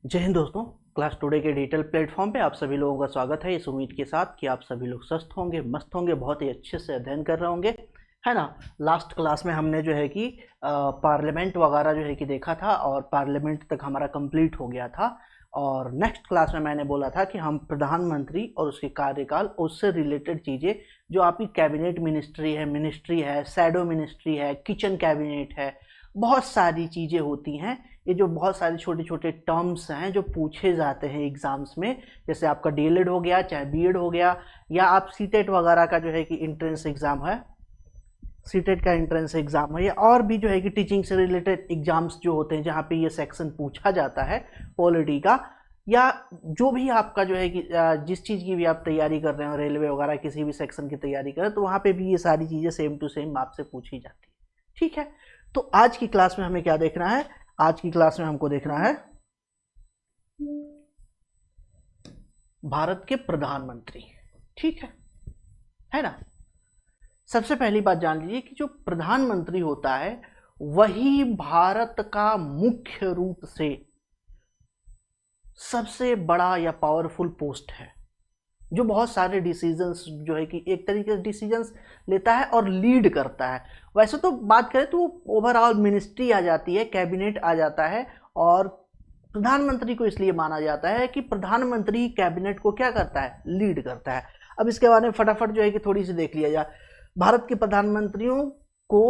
जय हिंद दोस्तों। Class today के डिजिटल प्लेटफॉर्म पे आप सभी लोगों का स्वागत है, इस उम्मीद के साथ कि आप सभी लोग स्वस्थ होंगे, मस्त होंगे, बहुत ही अच्छे से अध्ययन कर रहे होंगे, है ना। लास्ट क्लास में हमने जो है कि पार्लियामेंट वगैरह जो है कि देखा था और पार्लियामेंट तक हमारा कंप्लीट हो गया था। और नेक्स्ट क्लास में मैंने बोला था कि हम प्रधानमंत्री और उसके कार्यकाल, उससे रिलेटेड चीज़ें जो आपकी कैबिनेट मिनिस्ट्री है, शैडो मिनिस्ट्री है, किचन कैबिनेट है, बहुत सारी चीज़ें होती हैं। ये जो बहुत सारे छोटे छोटे टर्म्स हैं जो पूछे जाते हैं एग्जाम्स में, जैसे आपका डीएलएड हो गया, चाहे बीएड हो गया, या आप सीटेट वगैरह का जो है कि एंट्रेंस एग्ज़ाम है, सीटेट का एंट्रेंस एग्ज़ाम है, या और भी जो है कि टीचिंग से रिलेटेड एग्जाम्स जो होते हैं जहाँ पे ये सेक्शन पूछा जाता है पॉलिटी का, या जो भी आपका जो है कि जिस चीज़ की भी आप तैयारी कर रहे हो, रेलवे वगैरह किसी भी सेक्शन की तैयारी कर रहे हो, तो वहाँ पे भी ये सारी चीज़ें सेम टू सेम आपसे पूछी जाती है। ठीक है, तो आज की क्लास में हमें क्या देखना है? आज की क्लास में हमको देखना है भारत के प्रधानमंत्री। ठीक है ना। सबसे पहली बात जान लीजिए कि जो प्रधानमंत्री होता है वही भारत का मुख्य रूप से सबसे बड़ा या पावरफुल पोस्ट है, जो बहुत सारे डिसीजंस जो है कि एक तरीके से डिसीजंस लेता है और लीड करता है। वैसे तो बात करें तो ओवरऑल मिनिस्ट्री आ जाती है, कैबिनेट आ जाता है, और प्रधानमंत्री को इसलिए माना जाता है कि प्रधानमंत्री कैबिनेट को क्या करता है? लीड करता है। अब इसके बारे में फटाफट जो है कि थोड़ी सी देख लिया जाए। भारत के प्रधानमंत्रियों को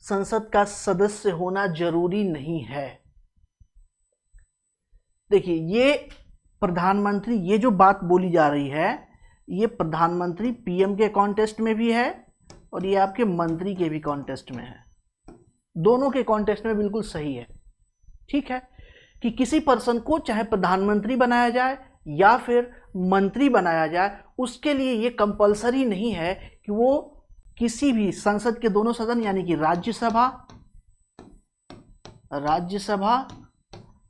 संसद का सदस्य होना जरूरी नहीं है। देखिए, ये प्रधानमंत्री, ये जो बात बोली जा रही है, ये प्रधानमंत्री पीएम के कॉन्टेस्ट में भी है और ये आपके मंत्री के भी कॉन्टेस्ट में है। दोनों के कॉन्टेस्ट में बिल्कुल सही है। ठीक है, कि किसी पर्सन को चाहे प्रधानमंत्री बनाया जाए या फिर मंत्री बनाया जाए, उसके लिए ये कंपलसरी नहीं है कि वो किसी भी संसद के दोनों सदन यानी कि राज्यसभा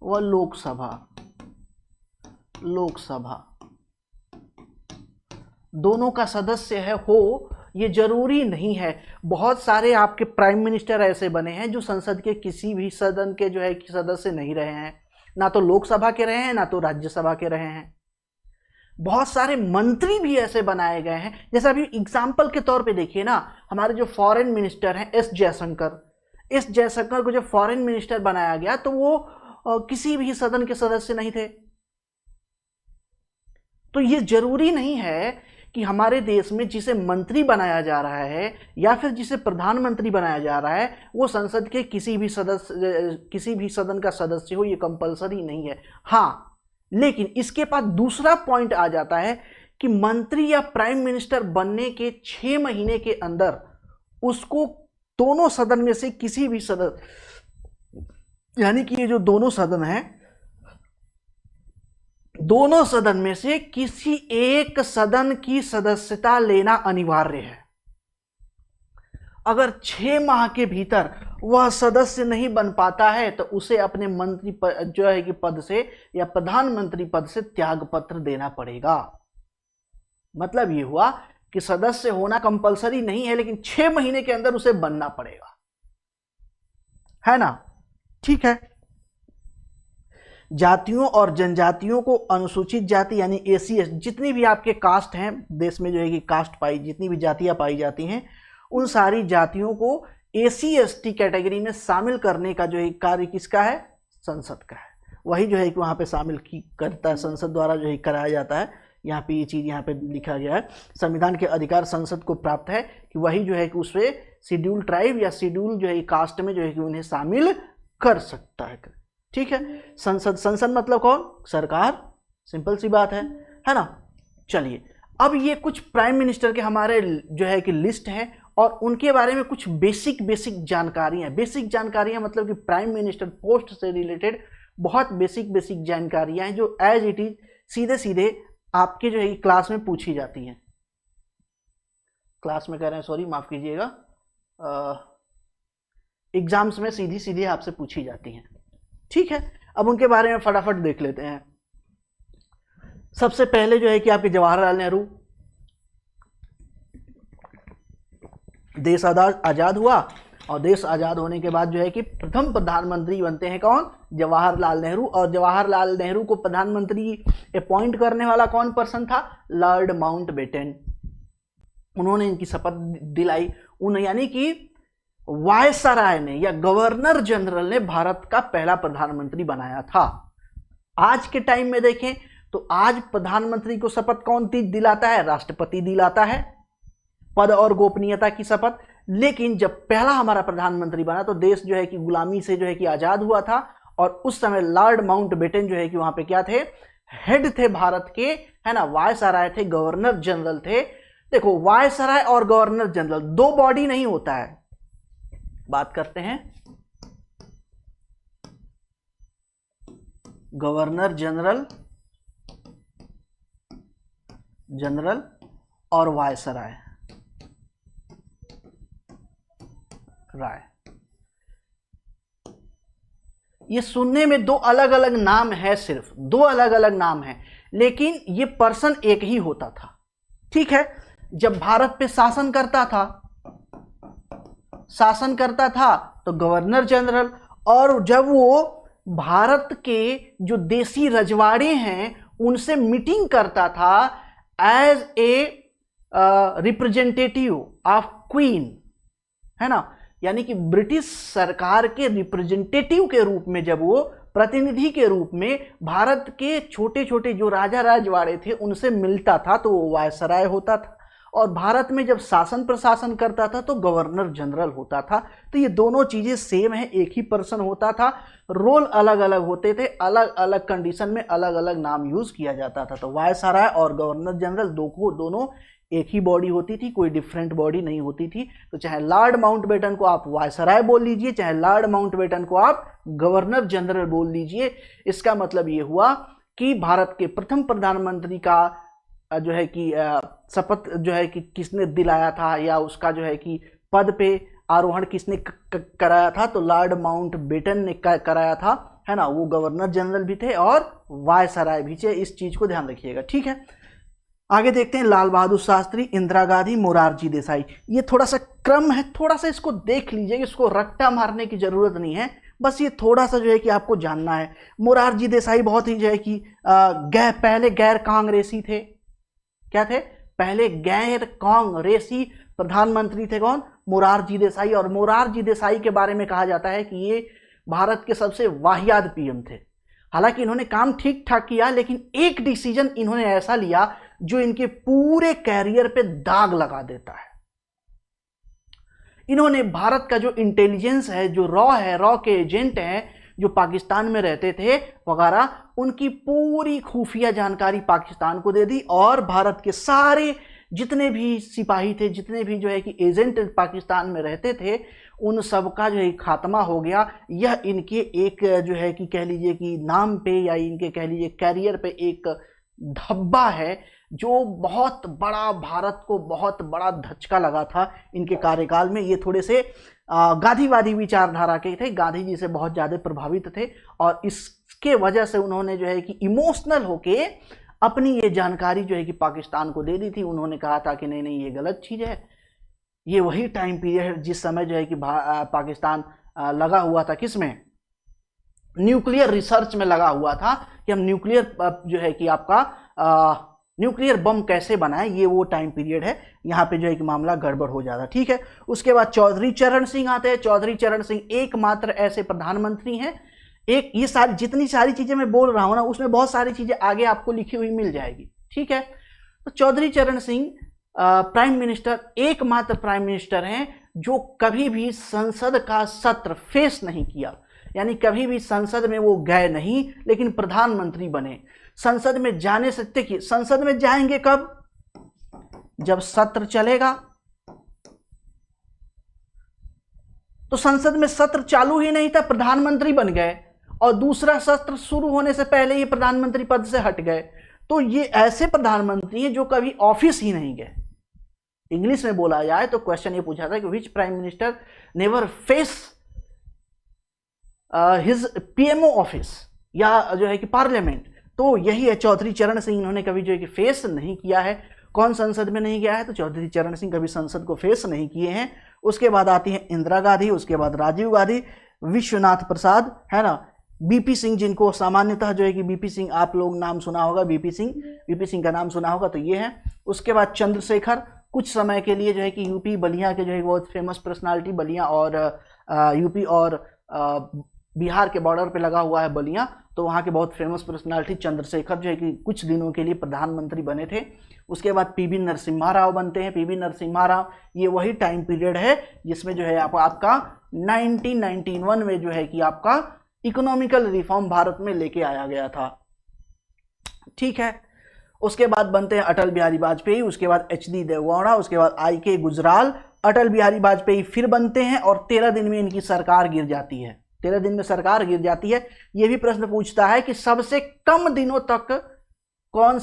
व लोकसभा दोनों का सदस्य है हो, ये जरूरी नहीं है। बहुत सारे आपके प्राइम मिनिस्टर ऐसे बने हैं जो संसद के किसी भी सदन के जो है कि सदस्य नहीं रहे हैं, ना तो लोकसभा के रहे हैं ना तो राज्यसभा के रहे हैं। बहुत सारे मंत्री भी ऐसे बनाए गए हैं, जैसे अभी एग्जाम्पल के तौर पे देखिए ना, हमारे जो फॉरेन मिनिस्टर हैं एस जयशंकर को जब फॉरेन मिनिस्टर बनाया गया तो वो किसी भी सदन के सदस्य नहीं थे। तो ये जरूरी नहीं है कि हमारे देश में जिसे मंत्री बनाया जा रहा है या फिर जिसे प्रधानमंत्री बनाया जा रहा है वो संसद के किसी भी सदन का सदस्य हो, ये कंपलसरी नहीं है। हाँ, लेकिन इसके बाद दूसरा पॉइंट आ जाता है कि मंत्री या प्राइम मिनिस्टर बनने के 6 महीने के अंदर उसको दोनों सदन में से किसी भी सदन, यानी कि ये जो दोनों सदन हैं, दोनों सदन में से किसी एक सदन की सदस्यता लेना अनिवार्य है। अगर 6 माह के भीतर वह सदस्य नहीं बन पाता है तो उसे अपने मंत्री जो है कि पद से या प्रधानमंत्री पद से त्याग पत्र देना पड़ेगा। मतलब ये हुआ कि सदस्य होना कंपलसरी नहीं है, लेकिन 6 महीने के अंदर उसे बनना पड़ेगा, है ना। ठीक है, जातियों और जनजातियों को अनुसूचित जाति यानी एसी जितनी भी आपके कास्ट हैं देश में, जो है कि कास्ट जितनी भी जातियां पाई जाती हैं, उन सारी जातियों को एसी एसटी कैटेगरी में शामिल करने का जो है कार्य किसका है? संसद का है। वही जो है कि वहाँ पे शामिल करता है, संसद द्वारा जो है कराया जाता है। यहाँ पे ये चीज़ यहाँ पे लिखा गया है, संविधान के अधिकार संसद को प्राप्त है कि वही जो है कि उससे शेड्यूल ट्राइब या शेड्यूल जो है कास्ट में जो है कि उन्हें शामिल कर सकता है। ठीक है, संसद मतलब कौन? सरकार। सिंपल सी बात है ना। चलिए, अब ये कुछ प्राइम मिनिस्टर के हमारे जो है कि लिस्ट है और उनके बारे में कुछ बेसिक जानकारियां। बेसिक जानकारियां मतलब कि प्राइम मिनिस्टर पोस्ट से रिलेटेड बहुत बेसिक जानकारियां हैं जो एज इट इज सीधे सीधे आपके जो है क्लास में पूछी जाती हैं। क्लास में कह रहे हैं, सॉरी माफ कीजिएगा, एग्जाम्स में सीधी सीधी आपसे पूछी जाती हैं। ठीक है, अब उनके बारे में फटाफट देख लेते हैं। सबसे पहले जो है कि आपके जवाहरलाल नेहरू, देश आजाद हुआ और देश आज़ाद होने के बाद जो है कि प्रथम प्रधानमंत्री बनते हैं कौन? जवाहरलाल नेहरू। और जवाहरलाल नेहरू को प्रधानमंत्री अपॉइंट करने वाला कौन पर्सन था? Lord Mountbatten. उन्होंने इनकी शपथ दिलाई। यानी कि वायसराय ने या गवर्नर जनरल ने भारत का पहला प्रधानमंत्री बनाया था। आज के टाइम में देखें तो आज प्रधानमंत्री को शपथ कौन दिलाता है? राष्ट्रपति दिलाता है, पद और गोपनीयता की शपथ। लेकिन जब पहला हमारा प्रधानमंत्री बना तो देश जो है कि गुलामी से जो है कि आजाद हुआ था, और उस समय लॉर्ड माउंटबेटन जो है कि वहां पे क्या थे? हेड थे भारत के, है ना, वायसराय थे, गवर्नर जनरल थे। देखो, वायसराय और गवर्नर जनरल दो बॉडी नहीं होता है। बात करते हैं गवर्नर जनरल और वायसराय राय। ये सुनने में दो अलग अलग नाम है, सिर्फ दो अलग अलग नाम है, लेकिन ये पर्सन एक ही होता था। ठीक है, जब भारत पे शासन करता था तो गवर्नर जनरल, और जब वो भारत के जो देसी रजवाड़े हैं उनसे मीटिंग करता था as a representative of queen, है ना, यानी कि ब्रिटिश सरकार के रिप्रेजेंटेटिव के रूप में, जब वो प्रतिनिधि के रूप में भारत के छोटे छोटे जो राजा राजवाड़े थे उनसे मिलता था तो वो वायसराय होता था। और भारत में जब शासन प्रशासन करता था तो गवर्नर जनरल होता था। तो ये दोनों चीजें सेम है, एक ही पर्सन होता था, रोल अलग अलग होते थे, अलग अलग कंडीशन में अलग अलग नाम यूज किया जाता था। तो वायसराय और गवर्नर जनरल दोनों एक ही बॉडी होती थी, कोई डिफरेंट बॉडी नहीं होती थी। तो चाहे लॉर्ड माउंटबेटन को आप वायसराय बोल लीजिए, चाहे लॉर्ड माउंटबेटन को आप गवर्नर जनरल बोल लीजिए, इसका मतलब ये हुआ कि भारत के प्रथम प्रधानमंत्री का जो है कि शपथ जो है कि किसने दिलाया था, या उसका जो है कि पद पे आरोहण किसने कराया था? तो लॉर्ड माउंटबेटन ने कराया था, है ना। वो गवर्नर जनरल भी थे और वायसराय भी थे। इस चीज को ध्यान रखिएगा, ठीक है। आगे देखते हैं लाल बहादुर शास्त्री, इंदिरा गांधी, मोरारजी देसाई। ये थोड़ा सा क्रम है, थोड़ा सा इसको देख लीजिए, इसको रट्टा मारने की जरूरत नहीं है, बस ये थोड़ा सा जो है कि आपको जानना है। मोरारजी देसाई बहुत ही जो है कि पहले गैर कांग्रेसी थे। क्या थे? पहले गैर कांग्रेसी प्रधानमंत्री थे। कौन? मोरारजी देसाई। और मोरारजी देसाई के बारे में कहा जाता है कि ये भारत के सबसे वाहियात पीएम थे। हालांकि इन्होंने काम ठीक ठाक किया, लेकिन एक डिसीजन इन्होंने ऐसा लिया जो इनके पूरे कैरियर पे दाग लगा देता है। इन्होंने भारत का जो इंटेलिजेंस है, जो रॉ के एजेंट हैं जो पाकिस्तान में रहते थे वगैरह, उनकी पूरी खुफिया जानकारी पाकिस्तान को दे दी, और भारत के सारे जितने भी सिपाही थे, जितने भी जो है कि एजेंट पाकिस्तान में रहते थे, उन सब का जो है खात्मा हो गया। यह इनके एक जो है कि कह लीजिए कि नाम पे, या इनके कह लीजिए कैरियर पे एक धब्बा है जो बहुत बड़ा, भारत को बहुत बड़ा धचका लगा था इनके कार्यकाल में। ये थोड़े से गांधीवादी विचारधारा के थे, गांधी जी से बहुत ज़्यादा प्रभावित थे, और इसके वजह से उन्होंने जो है कि इमोशनल होके अपनी ये जानकारी जो है कि पाकिस्तान को दे दी थी। उन्होंने कहा था कि नहीं नहीं, ये गलत चीज़ है। ये वही टाइम पीरियड है जिस समय जो है कि पाकिस्तान लगा हुआ था किसमें? न्यूक्लियर रिसर्च में लगा हुआ था कि हम न्यूक्लियर जो है कि आपका न्यूक्लियर बम कैसे बनाए। ये वो टाइम पीरियड है, यहाँ पे जो है कि मामला गड़बड़ हो जाता, ठीक है। उसके बाद चौधरी चरण सिंह आते हैं। चौधरी चरण सिंह एकमात्र ऐसे प्रधानमंत्री हैं, एक ये सारी जितनी सारी चीजें मैं बोल रहा हूं ना, उसमें बहुत सारी चीजें आगे आपको लिखी हुई मिल जाएगी, ठीक है। तो चौधरी चरण सिंह प्राइम मिनिस्टर, एकमात्र प्राइम मिनिस्टर हैं जो कभी भी संसद का सत्र फेस नहीं किया, यानी कभी भी संसद में वो गए नहीं, लेकिन प्रधानमंत्री बने। संसद में जाने से, देखिए संसद में जाएंगे कब? जब सत्र चलेगा। तो संसद में सत्र चालू ही नहीं था, प्रधानमंत्री बन गए, और दूसरा सत्र शुरू होने से पहले ही प्रधानमंत्री पद से हट गए। तो ये ऐसे प्रधानमंत्री हैं जो कभी ऑफिस ही नहीं गए। इंग्लिश में बोला जाए तो क्वेश्चन ये पूछा था कि which prime minister never face his PMO office, या जो है कि पार्लियामेंट। तो यही है चौधरी चरण सिंह, इन्होंने कभी जो है कि फेस नहीं किया है। कौन संसद में नहीं गया है? तो चौधरी चरण सिंह कभी संसद को फेस नहीं किए हैं। उसके बाद आती है इंदिरा गांधी, उसके बाद राजीव गांधी, विश्वनाथ प्रसाद, है ना, बीपी सिंह, जिनको सामान्यतः जो है कि बीपी सिंह आप लोग नाम सुना होगा, बीपी सिंह का नाम सुना होगा, तो ये है। उसके बाद चंद्रशेखर, कुछ समय के लिए जो है कि यूपी बलिया के जो है बहुत फेमस पर्सनालिटी, बलिया और यूपी और बिहार के बॉर्डर पे लगा हुआ है बलिया, तो वहाँ के बहुत फेमस पर्सनालिटी चंद्रशेखर जो है कि कुछ दिनों के लिए प्रधानमंत्री बने थे। उसके बाद पीवी नरसिम्हा राव बनते हैं। पीवी नरसिम्हा राव, ये वही टाइम पीरियड है जिसमें जो है आपका 1991 में जो है कि आपका इकोनॉमिकल रिफॉर्म भारत में लेके आया गया था। ठीक है। उसके बाद बनते हैं अटल बिहारी वाजपेयी, उसके बाद एच.डी. देवगौड़ा, उसके बाद आई.के. गुजराल। अटल बिहारी वाजपेयी फिर बनते हैं और 13 दिन में इनकी सरकार गिर जाती है। 13 दिन में सरकार गिर जाती है। ये भी प्रश्न पूछता है कि सबसे कम दिनों तक कौन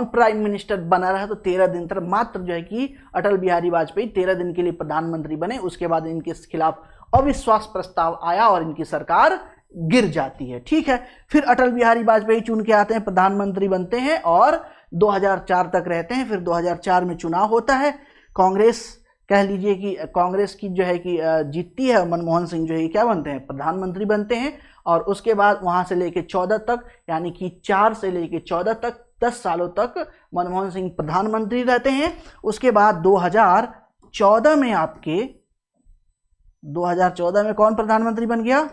प्राइम मिनिस्टर बना रहा, तो 13 दिन तक मात्र जो है कि अटल बिहारी वाजपेयी 13 दिन के लिए प्रधानमंत्री बने। उसके बाद इनके खिलाफ अविश्वास प्रस्ताव आया और इनकी सरकार गिर जाती है। ठीक है। फिर अटल बिहारी वाजपेयी चुन के आते हैं, प्रधानमंत्री बनते हैं और 2004 तक रहते हैं। फिर 2004 में चुनाव होता है, कांग्रेस कह लीजिए कि कांग्रेस की जो है कि जीतती है, मनमोहन सिंह जो है क्या बनते हैं, प्रधानमंत्री बनते हैं। और उसके बाद वहां से लेके 14 तक, यानी कि 4 से लेके 14 तक 10 सालों तक मनमोहन सिंह प्रधानमंत्री रहते हैं। उसके बाद 2014 में आपके 2014 में कौन प्रधानमंत्री बन गया,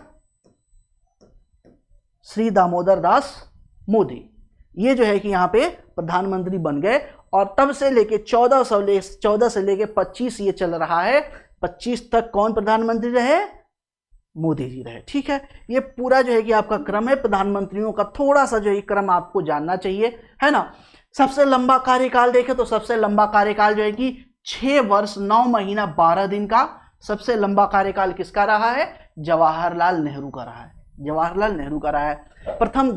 श्री दामोदर दास मोदी। ये जो है कि यहाँ पे प्रधानमंत्री बन गए और तब से लेके 14 से लेके 25 ये चल रहा है। 25 तक कौन प्रधानमंत्री रहे, मोदी जी रहे। ठीक है। ये पूरा जो है कि आपका क्रम है प्रधानमंत्रियों का, थोड़ा सा जो है क्रम आपको जानना चाहिए, है ना। सबसे लंबा कार्यकाल देखें तो सबसे लंबा कार्यकाल जो है कि 6 वर्ष 9 महीना 12 दिन का सबसे लंबा कार्यकाल किसका रहा है, जवाहरलाल नेहरू का रहा है। जवाहरलाल नेहरू का रहा है। प्रथम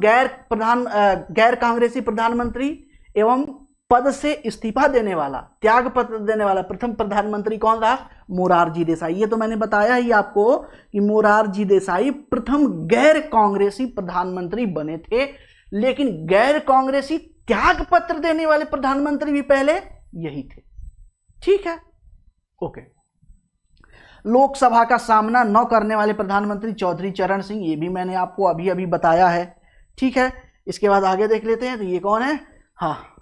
गैर कांग्रेसी प्रधानमंत्री एवं पद से इस्तीफा देने वाला, त्याग पत्र देने वाला प्रथम प्रधानमंत्री कौन रहा, मोरारजी देसाई। ये तो मैंने बताया ही आपको कि मोरारजी देसाई प्रथम गैर कांग्रेसी प्रधानमंत्री बने थे। लेकिन गैर कांग्रेसी त्याग पत्र देने वाले प्रधानमंत्री भी पहले यही थे। ठीक है, ओके। लोकसभा का सामना न करने वाले प्रधानमंत्री चौधरी चरण सिंह, ये भी मैंने आपको अभी अभी बताया है। ठीक है। इसके बाद आगे देख लेते हैं, तो ये कौन है, हाँ,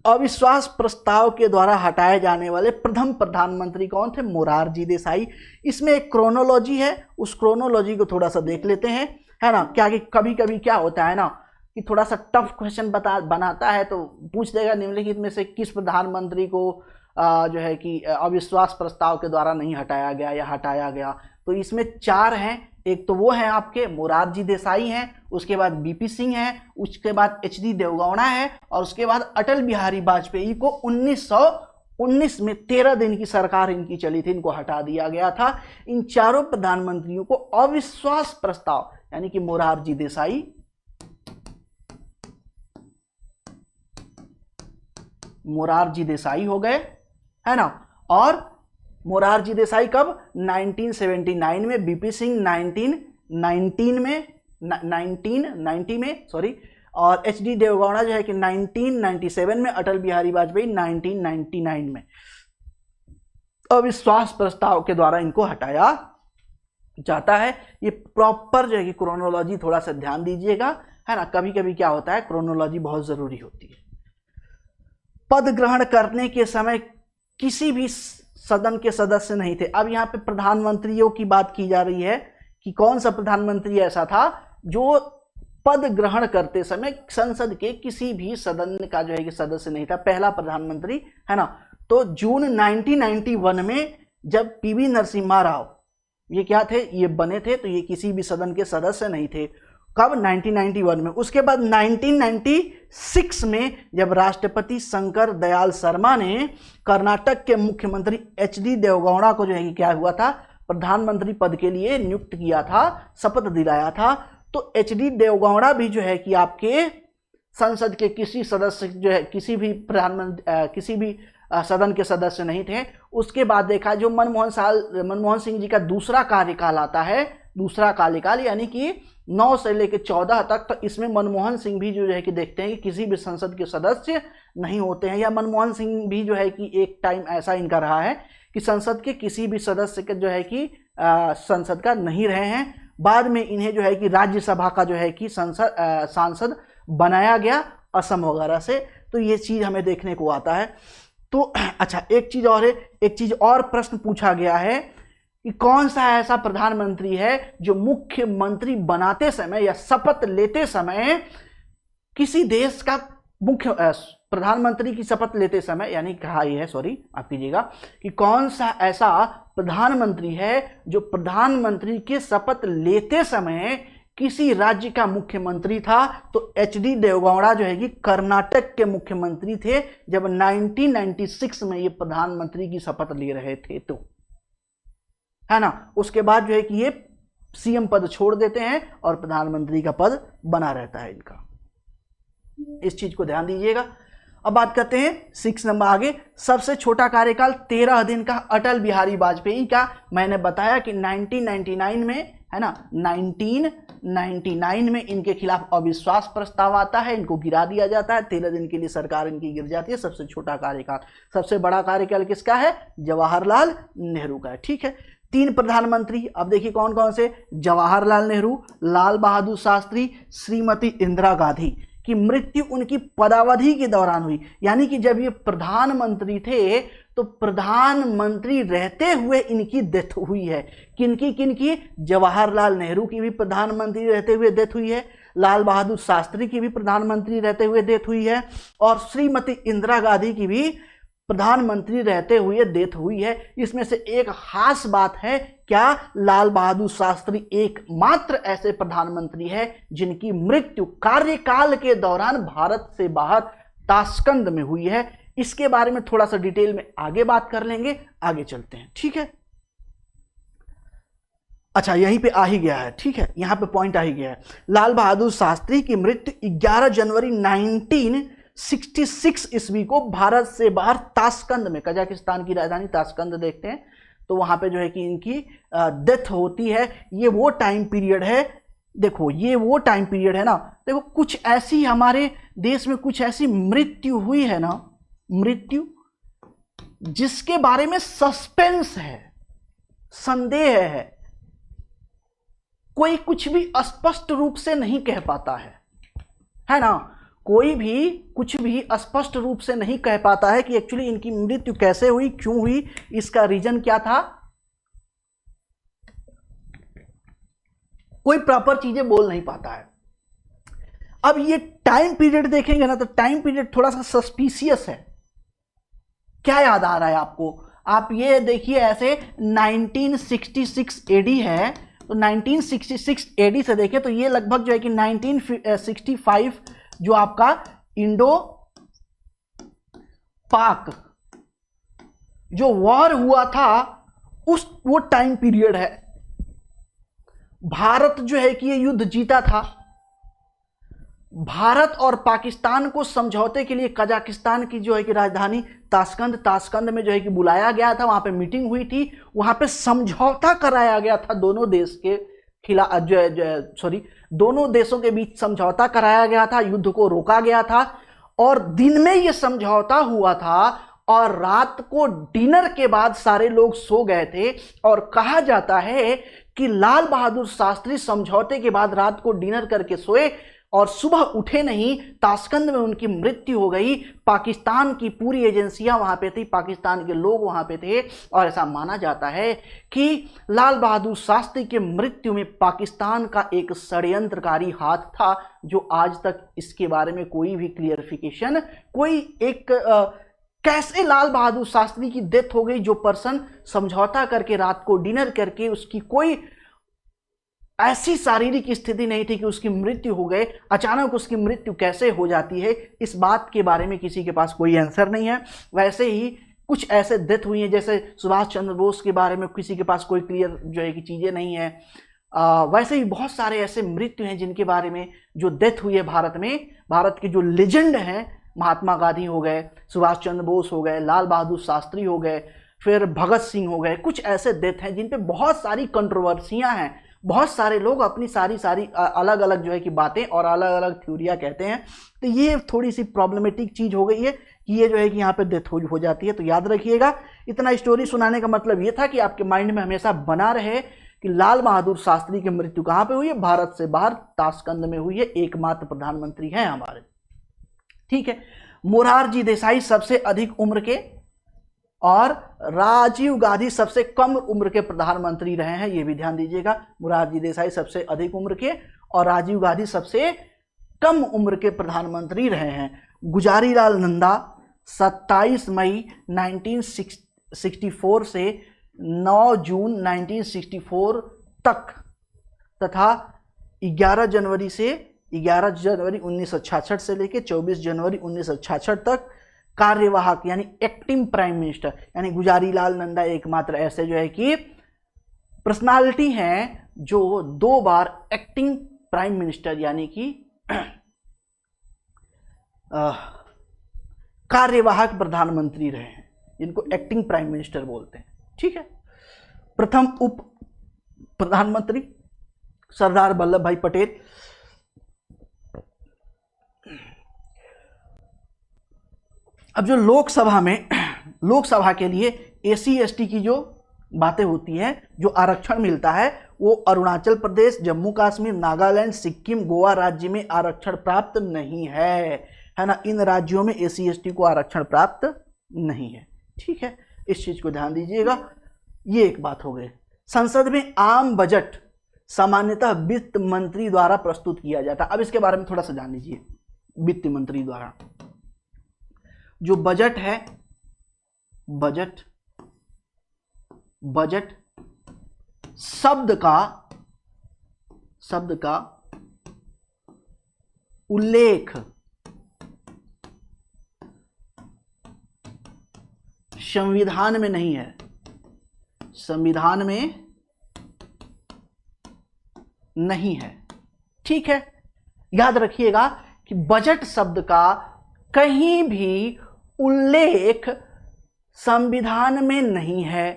अविश्वास प्रस्ताव के द्वारा हटाए जाने वाले प्रथम प्रधानमंत्री कौन थे, मोरारजी देसाई। इसमें एक क्रोनोलॉजी है, उस क्रोनोलॉजी को थोड़ा सा देख लेते हैं, है ना। क्या कि कभी कभी क्या होता है ना कि थोड़ा सा टफ क्वेश्चन बनाता है तो पूछ देगा निम्नलिखित में से किस प्रधानमंत्री को जो है कि अविश्वास प्रस्ताव के द्वारा नहीं हटाया गया या हटाया गया। तो इसमें 4 हैं। एक तो वो है आपके मोरारजी देसाई हैं, उसके बाद बीपी सिंह है, उसके बाद एच.डी. देवगौड़ा है और उसके बाद अटल बिहारी वाजपेयी को 1919 में 13 दिन की सरकार इनकी चली थी, इनको हटा दिया गया था। इन चारों प्रधानमंत्रियों को अविश्वास प्रस्ताव, यानी कि मोरारजी देसाई हो गए, है ना। और मोरारजी देसाई कब, 1979 में, बीपी सिंह 1990 में सॉरी, और एच.डी. देवगौड़ा जो है कि 1997 में, अटल बिहारी वाजपेयी 1999 में। अविश्वास प्रस्ताव के द्वारा इनको हटाया जाता है। ये प्रॉपर जो है कि क्रोनोलॉजी थोड़ा सा ध्यान दीजिएगा, है ना। कभी कभी क्या होता है, क्रोनोलॉजी बहुत जरूरी होती है। पद ग्रहण करने के समय किसी भी सदन के सदस्य नहीं थे। अब यहाँ पे प्रधानमंत्रियों की बात की जा रही है कि कौन सा प्रधानमंत्री ऐसा था जो पद ग्रहण करते समय संसद के किसी भी सदन का जो है कि सदस्य नहीं था, पहला प्रधानमंत्री, है ना। तो जून 1991 में जब पीवी नरसिम्हा राव ये क्या थे, ये बने थे, तो ये किसी भी सदन के सदस्य नहीं थे। कब, 1991 में। उसके बाद 1996 में जब राष्ट्रपति शंकर दयाल शर्मा ने कर्नाटक के मुख्यमंत्री एच.डी. देवगौड़ा को जो है कि क्या हुआ था, प्रधानमंत्री पद के लिए नियुक्त किया था, शपथ दिलाया था, तो एच.डी. देवगौड़ा भी जो है कि आपके संसद के किसी सदस्य जो है किसी भी सदन के सदस्य नहीं थे। उसके बाद देखा जो मनमोहन सिंह जी का दूसरा कार्यकाल आता है, दूसरा कार्यकाल यानी कि 9 से लेकर 14 तक, तो इसमें मनमोहन सिंह भी जो है कि देखते हैं कि किसी भी संसद के सदस्य नहीं होते हैं, या मनमोहन सिंह भी जो है कि एक टाइम ऐसा इनका रहा है कि संसद के किसी भी सदस्य के जो है कि संसद का नहीं रहे हैं। बाद में इन्हें जो है कि राज्यसभा का जो है कि सांसद बनाया गया असम वगैरह से। तो ये चीज हमें देखने को आता है। तो अच्छा, एक चीज और है, एक चीज और प्रश्न पूछा गया है कि कौन सा ऐसा प्रधानमंत्री है जो मुख्यमंत्री बनाते समय या शपथ लेते समय किसी देश का मुख्य प्रधानमंत्री की शपथ लेते समय, यानी कहा यह है, सॉरी आप कीजिएगा, कि कौन सा ऐसा प्रधानमंत्री है जो प्रधानमंत्री की शपथ लेते समय किसी राज्य का मुख्यमंत्री था। तो एचडी देवगौड़ा जो है कि कर्नाटक के मुख्यमंत्री थे जब 1996 में ये प्रधानमंत्री की शपथ ले रहे थे, तो है ना। उसके बाद जो है कि ये सीएम पद छोड़ देते हैं और प्रधानमंत्री का पद बना रहता है इनका। इस चीज को ध्यान दीजिएगा। अब बात करते हैं 6 नंबर आगे, सबसे छोटा कार्यकाल 13 दिन का अटल बिहारी वाजपेयी का। मैंने बताया कि 1999 में, है ना, 1999 में इनके खिलाफ अविश्वास प्रस्ताव आता है, इनको गिरा दिया जाता है, 13 दिन के लिए सरकार इनकी गिर जाती है। सबसे छोटा कार्यकाल। सबसे बड़ा कार्यकाल किसका है? जवाहरलाल नेहरू का है। ठीक है, 3 प्रधानमंत्री, अब देखिए कौन कौन से, जवाहरलाल नेहरू, लाल बहादुर शास्त्री, श्रीमती इंदिरा गांधी की मृत्यु उनकी पदावधि के दौरान हुई। यानी कि जब ये प्रधानमंत्री थे तो प्रधानमंत्री रहते हुए इनकी डेथ हुई है। किनकी? जवाहरलाल नेहरू की भी प्रधानमंत्री रहते हुए डेथ हुई है, लाल बहादुर शास्त्री की भी प्रधानमंत्री रहते हुए डेथ हुई है, और श्रीमती इंदिरा गांधी की भी प्रधानमंत्री रहते हुए डेथ हुई है। इसमें से एक खास बात है, क्या? लाल बहादुर शास्त्री एकमात्र ऐसे प्रधानमंत्री है जिनकी मृत्यु कार्यकाल के दौरान भारत से बाहर ताशकंद में हुई है। इसके बारे में थोड़ा सा डिटेल में आगे बात कर लेंगे, आगे चलते हैं। ठीक है, अच्छा यहीं पे आ ही गया है। ठीक है, यहां पे पॉइंट आ ही गया है। लाल बहादुर शास्त्री की मृत्यु 11 जनवरी 1966 ईस्वी को भारत से बाहर ताशकंद में, कजाकिस्तान की राजधानी ताशकंद देखते हैं, तो वहां पे जो है कि इनकी डेथ होती है। ये वो टाइम पीरियड है, देखो ये वो टाइम पीरियड है ना, देखो कुछ ऐसी हमारे देश में कुछ ऐसी मृत्यु हुई है ना, मृत्यु जिसके बारे में सस्पेंस है, संदेह है, कोई कुछ भी स्पष्ट रूप से नहीं कह पाता है ना। कोई भी कुछ भी स्पष्ट रूप से नहीं कह पाता है कि एक्चुअली इनकी मृत्यु कैसे हुई, क्यों हुई, इसका रीजन क्या था। कोई प्रॉपर चीजें बोल नहीं पाता है। अब ये टाइम पीरियड देखेंगे ना, तो टाइम पीरियड थोड़ा सा सस्पिशियस है। क्या याद आ रहा है आपको? आप ये देखिए, ऐसे 1966 एडी है, तो 1966 एडी से देखें तो ये लगभग जो है कि 1965 जो आपका इंडो पाक जो वॉर हुआ था, वो टाइम पीरियड है। भारत जो है कि ये युद्ध जीता था। भारत और पाकिस्तान को समझौते के लिए कजाकिस्तान की जो है कि राजधानी ताशकंद में जो है कि बुलाया गया था, वहां पे मीटिंग हुई थी, वहां पे समझौता कराया गया था, दोनों देश के खिलाफ दोनों देशों के बीच समझौता कराया गया था, युद्ध को रोका गया था, और दिन में ये समझौता हुआ था और रात को डिनर के बाद सारे लोग सो गए थे। और कहा जाता है कि लाल बहादुर शास्त्री समझौते के बाद रात को डिनर करके सोए और सुबह उठे नहीं, ताशकंद में उनकी मृत्यु हो गई। पाकिस्तान की पूरी एजेंसियां वहां पे थी, पाकिस्तान के लोग वहां पे थे, और ऐसा माना जाता है कि लाल बहादुर शास्त्री के मृत्यु में पाकिस्तान का एक षड्यंत्रकारी हाथ था, जो आज तक इसके बारे में कोई भी क्लियरिफिकेशन, कोई एक कैसे लाल बहादुर शास्त्री की डेथ हो गई, जो पर्सन समझौता करके रात को डिनर करके उसकी कोई ऐसी शारीरिक स्थिति नहीं थी कि उसकी मृत्यु हो गए, अचानक उसकी मृत्यु कैसे हो जाती है, इस बात के बारे में किसी के पास कोई आंसर नहीं है। वैसे ही कुछ ऐसे डेथ हुई हैं, जैसे सुभाष चंद्र बोस के बारे में किसी के पास कोई क्लियर जो है कि चीज़ें नहीं है। वैसे ही बहुत सारे ऐसे मृत्यु हैं जिनके बारे में जो डेथ हुई है भारत में। भारत के जो लेजेंड हैं, महात्मा गांधी हो गए, सुभाष चंद्र बोस हो गए, लाल बहादुर शास्त्री हो गए, फिर भगत सिंह हो गए, कुछ ऐसे डेथ हैं जिन पे बहुत सारी कंट्रोवर्सियां हैं, बहुत सारे लोग अपनी सारी सारी अलग अलग जो है कि बातें और अलग अलग थ्योरियाँ कहते हैं। तो ये थोड़ी सी प्रॉब्लमेटिक चीज़ हो गई है कि ये जो है कि यहाँ पे डेथ हो जाती है। तो याद रखिएगा, इतना स्टोरी सुनाने का मतलब ये था कि आपके माइंड में हमेशा बना रहे कि लाल बहादुर शास्त्री की मृत्यु कहाँ पे हुई है? भारत से बाहर ताशकंद में हुई है। एकमात्र प्रधानमंत्री हैं हमारे। ठीक है, मोरारजी देसाई सबसे अधिक उम्र के और राजीव गांधी सबसे कम उम्र के प्रधानमंत्री रहे हैं, ये भी ध्यान दीजिएगा। मोरारजी देसाई सबसे अधिक उम्र के और राजीव गांधी सबसे कम उम्र के प्रधानमंत्री रहे हैं। गुजारीलाल नंदा 27 मई 1964 से 9 जून 1964 तक तथा 11 जनवरी 1966 से लेकर 24 जनवरी 1966 तक कार्यवाहक यानी एक्टिंग प्राइम मिनिस्टर, यानी गुजारीलाल नंदा एकमात्र ऐसे जो है कि पर्सनालिटी हैं जो 2 बार एक्टिंग प्राइम मिनिस्टर यानी कि कार्यवाहक प्रधानमंत्री रहे हैं, जिनको एक्टिंग प्राइम मिनिस्टर बोलते हैं। ठीक है, प्रथम उप प्रधानमंत्री सरदार वल्लभ भाई पटेल। अब जो लोकसभा के लिए एसी एसटी की जो बातें होती हैं, जो आरक्षण मिलता है, वो अरुणाचल प्रदेश, जम्मू कश्मीर, नागालैंड, सिक्किम, गोवा राज्य में आरक्षण प्राप्त नहीं है ना। इन राज्यों में एसी एसटी को आरक्षण प्राप्त नहीं है। ठीक है, इस चीज को ध्यान दीजिएगा। ये एक बात हो गई। संसद में आम बजट सामान्यतः वित्त मंत्री द्वारा प्रस्तुत किया जाता है। अब इसके बारे में थोड़ा सा जान लीजिए। वित्त मंत्री द्वारा जो बजट है, बजट शब्द का उल्लेख संविधान में नहीं है, संविधान में नहीं है। ठीक है, याद रखिएगा कि बजट शब्द का कहीं भी उल्लेख संविधान में नहीं है।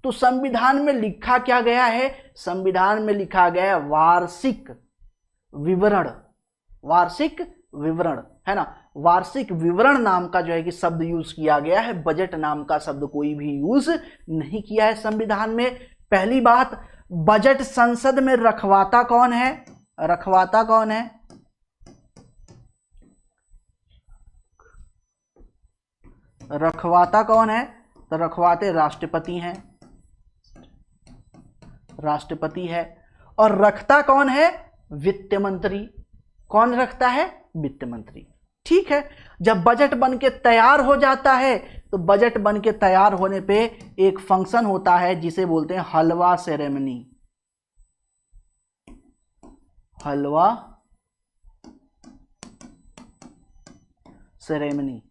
तो संविधान में लिखा क्या गया है? संविधान में लिखा गया है वार्षिक विवरण, वार्षिक विवरण, है ना। वार्षिक विवरण नाम का जो है कि शब्द यूज किया गया है, बजट नाम का शब्द कोई भी यूज नहीं किया है संविधान में। पहली बात, बजट संसद में रखवाता कौन है? रखवाता कौन है? रखवाता कौन है? तो रखवाते राष्ट्रपति हैं, राष्ट्रपति है। और रखता कौन है? वित्त मंत्री। कौन रखता है? वित्त मंत्री। ठीक है, जब बजट बन के तैयार हो जाता है तो बजट बन के तैयार होने पे एक फंक्शन होता है जिसे बोलते हैं हलवा सेरेमनी। हलवा सेरेमनी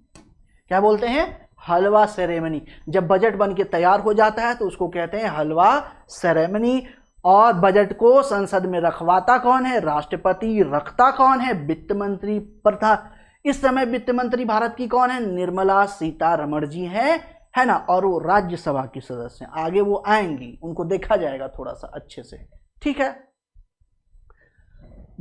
क्या बोलते हैं? हलवा सेरेमनी। जब बजट बन के तैयार हो जाता है तो उसको कहते हैं हलवा सेरेमनी। और बजट को संसद में रखवाता कौन है? राष्ट्रपति। रखता कौन है? वित्त मंत्री। प्रथा इस समय वित्त मंत्री भारत की कौन है? निर्मला सीतारमण जी हैं, है ना। और वो राज्यसभा की सदस्य हैं, आगे वो आएंगी, उनको देखा जाएगा थोड़ा सा अच्छे से। ठीक है,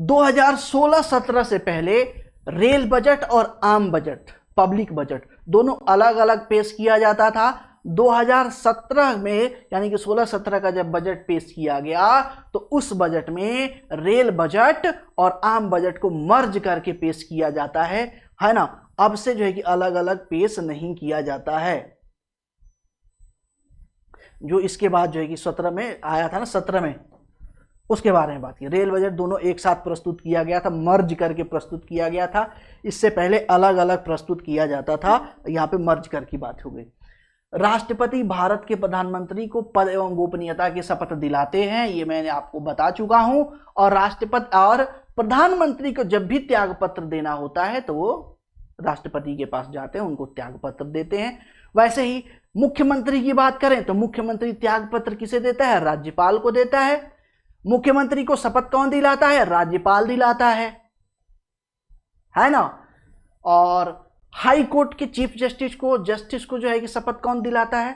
2016-17 से पहले रेल बजट और आम बजट, पब्लिक बजट दोनों अलग अलग पेश किया जाता था। 2017 में यानी कि 16-17 का जब बजट पेश किया गया तो उस बजट में रेल बजट और आम बजट को मर्ज करके पेश किया जाता है ना। अब से जो है कि अलग अलग पेश नहीं किया जाता है। जो इसके बाद जो है कि 17 में आया था ना, 17 में, उसके बारे में बात की। रेल बजट दोनों एक साथ प्रस्तुत किया गया था, मर्ज करके प्रस्तुत किया गया था। इससे पहले अलग अलग प्रस्तुत किया जाता था, यहाँ पे मर्ज कर की बात हो गई। राष्ट्रपति भारत के प्रधानमंत्री को पद एवं गोपनीयता की शपथ दिलाते हैं, ये मैंने आपको बता चुका हूं। और राष्ट्रपति और प्रधानमंत्री को जब भी त्याग पत्र देना होता है तो वो राष्ट्रपति के पास जाते हैं, उनको त्याग पत्र देते हैं। वैसे ही मुख्यमंत्री की बात करें तो मुख्यमंत्री त्याग पत्र किसे देता है? राज्यपाल को देता है। मुख्यमंत्री को शपथ कौन दिलाता है? राज्यपाल दिलाता है ना। और हाई कोर्ट के चीफ जस्टिस को जो है कि शपथ कौन दिलाता है?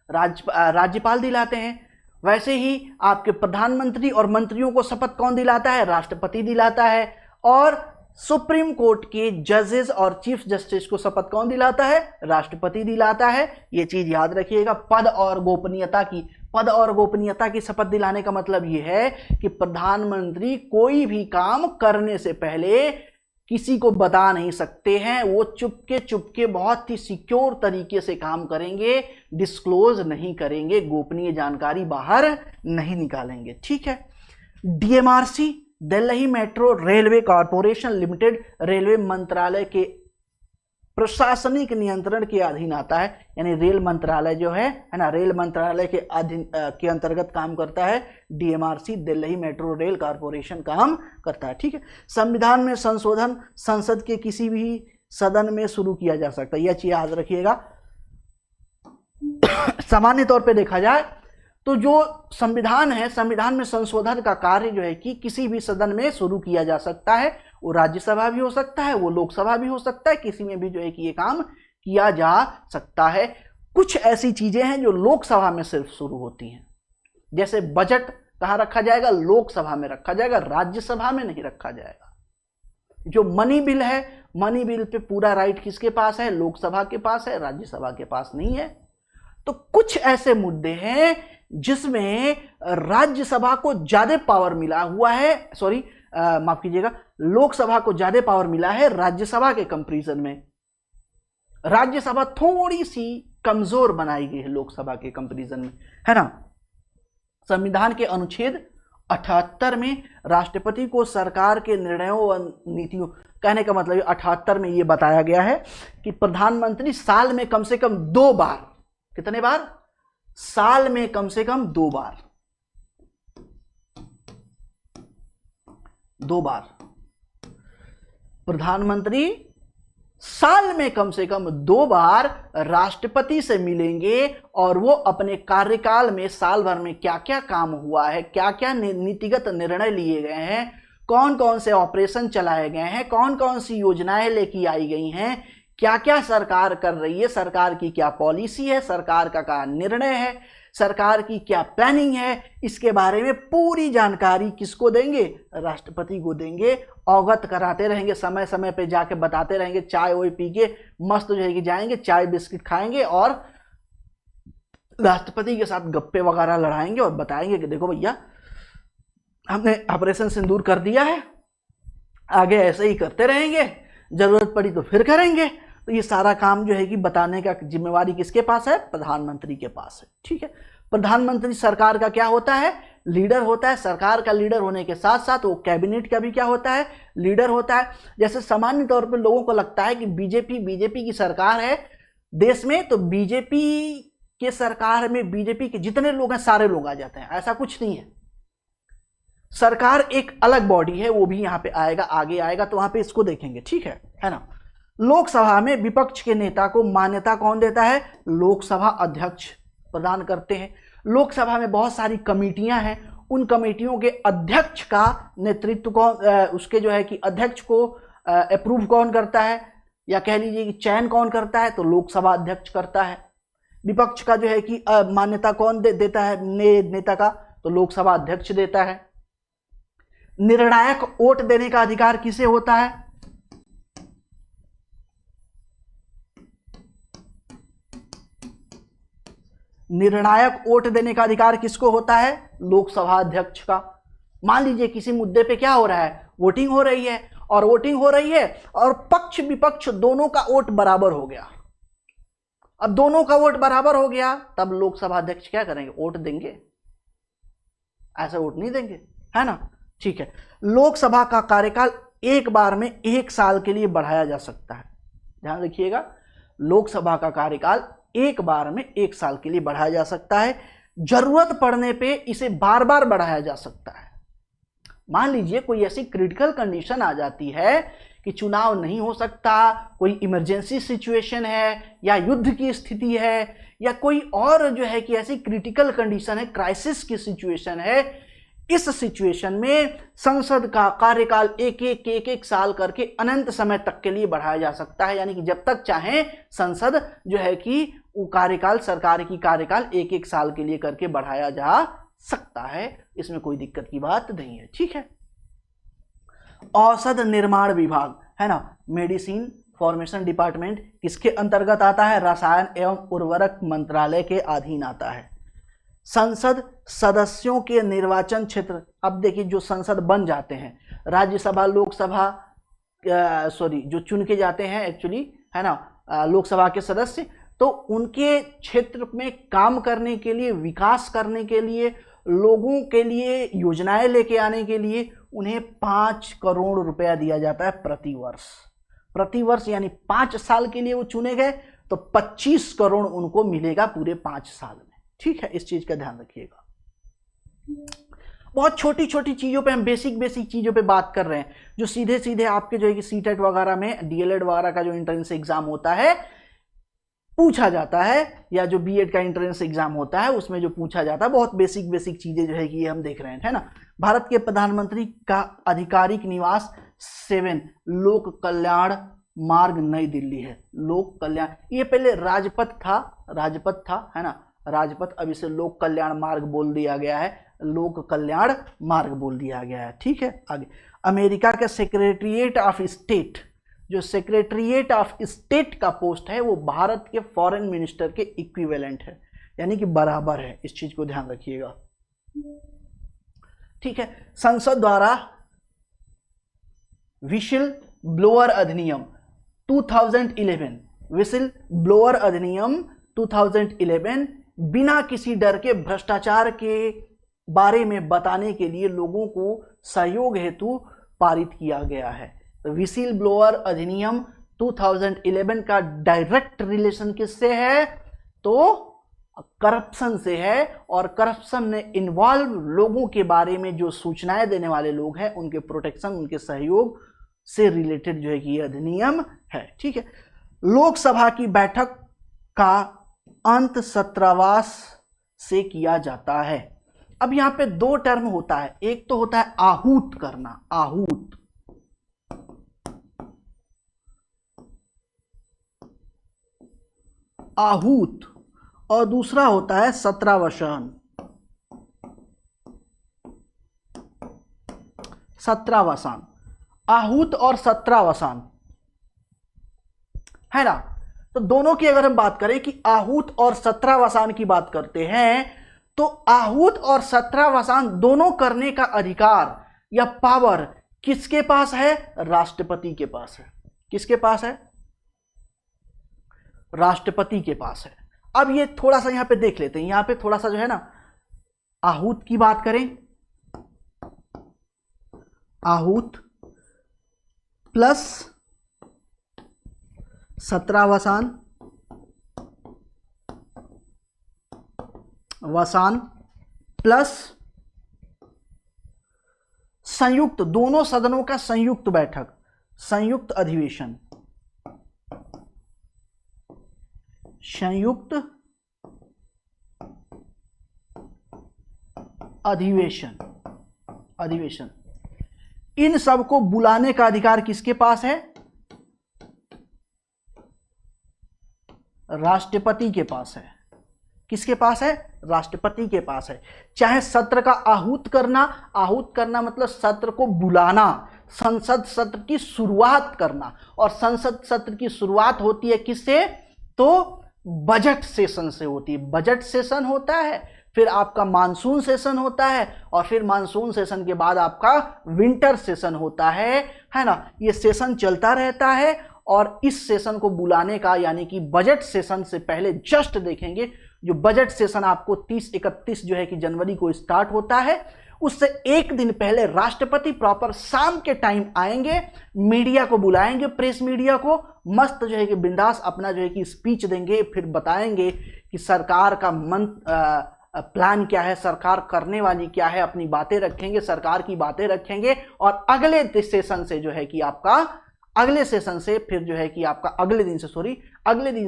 राज्यपाल दिलाते हैं। वैसे ही आपके प्रधानमंत्री और मंत्रियों को शपथ कौन दिलाता है? राष्ट्रपति दिलाता है। और सुप्रीम कोर्ट के जजेस और चीफ जस्टिस को शपथ कौन दिलाता है? राष्ट्रपति दिलाता है। ये चीज याद रखिएगा। पद और गोपनीयता की शपथ दिलाने का मतलब ये है कि प्रधानमंत्री कोई भी काम करने से पहले किसी को बता नहीं सकते हैं। वो चुपके बहुत ही सिक्योर तरीके से काम करेंगे, डिस्क्लोज नहीं करेंगे, गोपनीय जानकारी बाहर नहीं निकालेंगे। ठीक है। DMRC, Delhi metro railway corporation limited, railway मंत्रालय के प्रशासनिक नियंत्रण के अधीन आता है। यानी रेल मंत्रालय जो है ना, रेल मंत्रालय के अधीन के अंतर्गत काम करता है DMRC, Delhi metro rail corporation काम करता है। ठीक है। संविधान में संशोधन संसद के किसी भी सदन में शुरू किया जा सकता है, यह चीज याद रखिएगा। सामान्य तौर पे देखा जाए तो जो संविधान है, संविधान में संशोधन का कार्य जो है कि किसी भी सदन में शुरू किया जा सकता है। वो राज्यसभा भी हो सकता है, वो लोकसभा भी हो सकता है, किसी में भी जो है कि ये काम किया जा सकता है। कुछ ऐसी चीजें हैं जो लोकसभा में सिर्फ शुरू होती हैं, जैसे बजट कहाँ रखा जाएगा? लोकसभा में रखा जाएगा, राज्यसभा में नहीं रखा जाएगा। जो मनी बिल है, मनी बिल पे पूरा राइट किसके पास है? लोकसभा के पास है, राज्यसभा के पास नहीं है। तो कुछ ऐसे मुद्दे हैं जिसमें राज्यसभा को ज्यादा पावर मिला हुआ है, सॉरी माफ कीजिएगा, लोकसभा को ज्यादा पावर मिला है राज्यसभा के कंपैरिजन में। राज्यसभा थोड़ी सी कमजोर बनाई गई है लोकसभा के कंपैरिजन में, है ना। संविधान के अनुच्छेद 78 में राष्ट्रपति को सरकार के निर्णयों व नीतियों, कहने का मतलब 78 में यह बताया गया है कि प्रधानमंत्री साल में कम से कम 2 बार, कितने बार? साल में कम से कम 2 बार, 2 बार प्रधानमंत्री साल में कम से कम 2 बार राष्ट्रपति से मिलेंगे और वो अपने कार्यकाल में साल भर में क्या क्या काम हुआ है, क्या क्या नीतिगत निर्णय लिए गए हैं, कौन कौन से ऑपरेशन चलाए गए हैं, कौन कौन सी योजनाएं लेके आई गई हैं, क्या क्या सरकार कर रही है, सरकार की क्या पॉलिसी है, सरकार का क्या निर्णय है, सरकार की क्या प्लानिंग है, इसके बारे में पूरी जानकारी किसको देंगे? राष्ट्रपति को देंगे। अवगत कराते रहेंगे, समय समय पे जाके बताते रहेंगे, चाय वोय पी के मस्त जो है कि जाएंगे, चाय बिस्किट खाएंगे और राष्ट्रपति के साथ गप्पे वगैरह लड़ाएंगे और बताएंगे कि देखो भैया हमने ऑपरेशन सिंदूर कर दिया है, आगे ऐसे ही करते रहेंगे, जरूरत पड़ी तो फिर करेंगे। तो ये सारा काम जो है कि बताने का जिम्मेवारी किसके पास है? प्रधानमंत्री के पास है। ठीक है। प्रधानमंत्री सरकार का क्या होता है? लीडर होता है। सरकार का लीडर होने के साथ साथ वो कैबिनेट का भी क्या होता है? लीडर होता है। जैसे सामान्य तौर पर लोगों को लगता है कि बीजेपी की सरकार है देश में, तो बीजेपी के सरकार में बीजेपी के जितने लोग हैं सारे लोग आ जाते हैं, ऐसा कुछ नहीं है। सरकार एक अलग बॉडी है, वो भी यहाँ पे आएगा, आगे आएगा तो वहां पे इसको देखेंगे। ठीक है ना। लोकसभा में विपक्ष के नेता को मान्यता कौन देता है? लोकसभा अध्यक्ष प्रदान करते हैं। लोकसभा में बहुत सारी कमेटियां हैं, उन कमेटियों के अध्यक्ष का नेतृत्व कौन, उसके जो है कि अध्यक्ष को अप्रूव कौन करता है, या कह लीजिए कि चयन कौन करता है? तो लोकसभा अध्यक्ष करता है। विपक्ष का जो है कि मान्यता कौन देता है नेता का? तो लोकसभा अध्यक्ष देता है। निर्णायक वोट देने का अधिकार किसे होता है? निर्णायक वोट देने का अधिकार किसको होता है? लोकसभा अध्यक्ष का। मान लीजिए किसी मुद्दे पे क्या हो रहा है? वोटिंग हो रही है, और वोटिंग हो रही है और पक्ष विपक्ष दोनों का वोट बराबर हो गया। अब दोनों का वोट बराबर हो गया, तब लोकसभा अध्यक्ष क्या करेंगे? वोट देंगे? ऐसा वोट नहीं देंगे, है ना। ठीक है। लोकसभा का कार्यकाल एक बार में 1 साल के लिए बढ़ाया जा सकता है। ध्यान रखिएगा, लोकसभा का कार्यकाल एक बार में 1 साल के लिए बढ़ाया जा सकता है। जरूरत पड़ने पे इसे बार बार बढ़ाया जा सकता है। मान लीजिए कोई ऐसी क्रिटिकल कंडीशन आ जाती है कि चुनाव नहीं हो सकता, कोई इमरजेंसी सिचुएशन है, या युद्ध की स्थिति है, या कोई और जो है कि ऐसी क्रिटिकल कंडीशन है, क्राइसिस की सिचुएशन है। इस सिचुएशन में संसद का कार्यकाल एक साल करके अनंत समय तक के लिए बढ़ाया जा सकता है। यानी कि जब तक चाहे संसद जो है कि वो कार्यकाल, सरकार की कार्यकाल एक साल के लिए करके बढ़ाया जा सकता है, इसमें कोई दिक्कत की बात नहीं है। ठीक है। औषध निर्माण विभाग है ना, मेडिसिन फॉर्मेशन डिपार्टमेंट किसके अंतर्गत आता है? रसायन एवं उर्वरक मंत्रालय के अधीन आता है। संसद सदस्यों के निर्वाचन क्षेत्र, अब देखिए जो संसद बन जाते हैं, राज्यसभा लोकसभा जो चुन के जाते हैं एक्चुअली, है ना, लोकसभा के सदस्य, तो उनके क्षेत्र में काम करने के लिए, विकास करने के लिए, लोगों के लिए योजनाएं लेके आने के लिए उन्हें 5 करोड़ रुपया दिया जाता है प्रति वर्ष, यानी 5 साल के लिए वो चुने गए तो 25 करोड़ उनको मिलेगा पूरे 5 साल में। ठीक है, इस चीज का ध्यान रखिएगा। बहुत छोटी छोटी चीजों पे हम बेसिक चीजों पे बात कर रहे हैं, जो सीधे सीधे आपके जो है कि सीटेट वगैरह में, डीएलएड वगैरह का जो एंट्रेंस एग्जाम होता है पूछा जाता है, या जो बीएड का एंट्रेंस एग्जाम होता है उसमें जो पूछा जाता है, बहुत बेसिक चीजें जो है कि ये हम देख रहे हैं, है ना। भारत के प्रधानमंत्री का आधिकारिक निवास 7 लोक कल्याण मार्ग नई दिल्ली है। लोक कल्याण, ये पहले राजपथ था, है ना, राजपथ, अब इसे लोक कल्याण मार्ग बोल दिया गया है, लोक कल्याण मार्ग बोल दिया गया है। ठीक है, आगे अमेरिका के सेक्रेटरिएट ऑफ स्टेट, जो सेक्रेटरिएट ऑफ स्टेट का पोस्ट है वो भारत के फॉरेन मिनिस्टर के इक्विवेलेंट है, यानी कि बराबर है, इस चीज को ध्यान रखिएगा। ठीक है, संसद द्वारा विशिल ब्लोअर अधिनियम 2011, विशिल ब्लोअर अधिनियम 2011 बिना किसी डर के भ्रष्टाचार के बारे में बताने के लिए लोगों को सहयोग हेतु पारित किया गया है। विसिल ब्लोअर अधिनियम 2011 का डायरेक्ट रिलेशन किससे है? तो करप्शन से है, और करप्शन में इन्वॉल्व लोगों के बारे में जो सूचनाएं देने वाले लोग हैं उनके प्रोटेक्शन, उनके सहयोग से रिलेटेड जो है कि यह अधिनियम है। ठीक है, लोकसभा की बैठक का अंत सत्रावास से किया जाता है। अब यहां पे 2 टर्म होता है, एक तो होता है आहूत करना, आहूत, और दूसरा होता है सत्रावसान। आहूत और सत्रावसान, है ना। तो दोनों की अगर हम बात करें कि आहूत और सत्रावसान की बात करते हैं, तो आहूत और सत्रावसान दोनों करने का अधिकार या पावर किसके पास है? राष्ट्रपति के पास है। किसके पास है? राष्ट्रपति के पास है। अब ये थोड़ा सा यहां पे देख लेते हैं, यहां पे थोड़ा सा जो है ना, आहूत की बात करें, आहूत प्लस सत्रावसान, वसान प्लस संयुक्त, दोनों सदनों का संयुक्त बैठक, संयुक्त अधिवेशन, संयुक्त अधिवेशन, इन सब को बुलाने का अधिकार किसके पास है? राष्ट्रपति के पास है। किसके पास है? राष्ट्रपति के पास है। चाहे सत्र का आहूत करना मतलब सत्र को बुलाना, संसद सत्र की शुरुआत करना, और संसद सत्र की शुरुआत होती है किससे? तो बजट सेशन से होती है। बजट सेशन होता है, फिर आपका मानसून सेशन होता है, और फिर मानसून सेशन के बाद आपका विंटर सेशन होता है ना। ये सेशन चलता रहता है, और इस सेशन को बुलाने का, यानी कि बजट सेशन से पहले जस्ट देखेंगे, जो बजट सेशन आपको 30-31 जो है कि जनवरी को स्टार्ट होता है, उससे एक दिन पहले राष्ट्रपति प्रॉपर शाम के टाइम आएंगे, मीडिया को बुलाएंगे, प्रेस मीडिया को, मस्त जो है कि बिंदास अपना जो है कि स्पीच देंगे, फिर बताएंगे कि सरकार का प्लान क्या है, सरकार करने वाली क्या है, अपनी बातें रखेंगे, सरकार की बातें रखेंगे, और अगले सेशन से जो है कि आपका अगले सेशन से फिर जो है कि आपका अगले दिन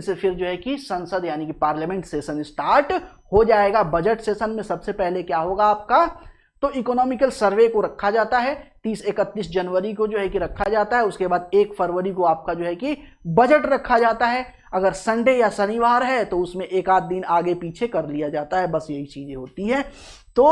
से फिर जो है कि संसद यानी कि पार्लियामेंट सेशन स्टार्ट हो जाएगा। बजट सेशन में सबसे पहले क्या होगा आपका? तो इकोनॉमिकल सर्वे को रखा जाता है, 30-31 जनवरी को जो है कि रखा जाता है। उसके बाद 1 फरवरी को आपका जो है कि बजट रखा जाता है। अगर संडे या शनिवार है तो उसमें एक आध दिन आगे पीछे कर लिया जाता है, बस यही चीजें होती है। तो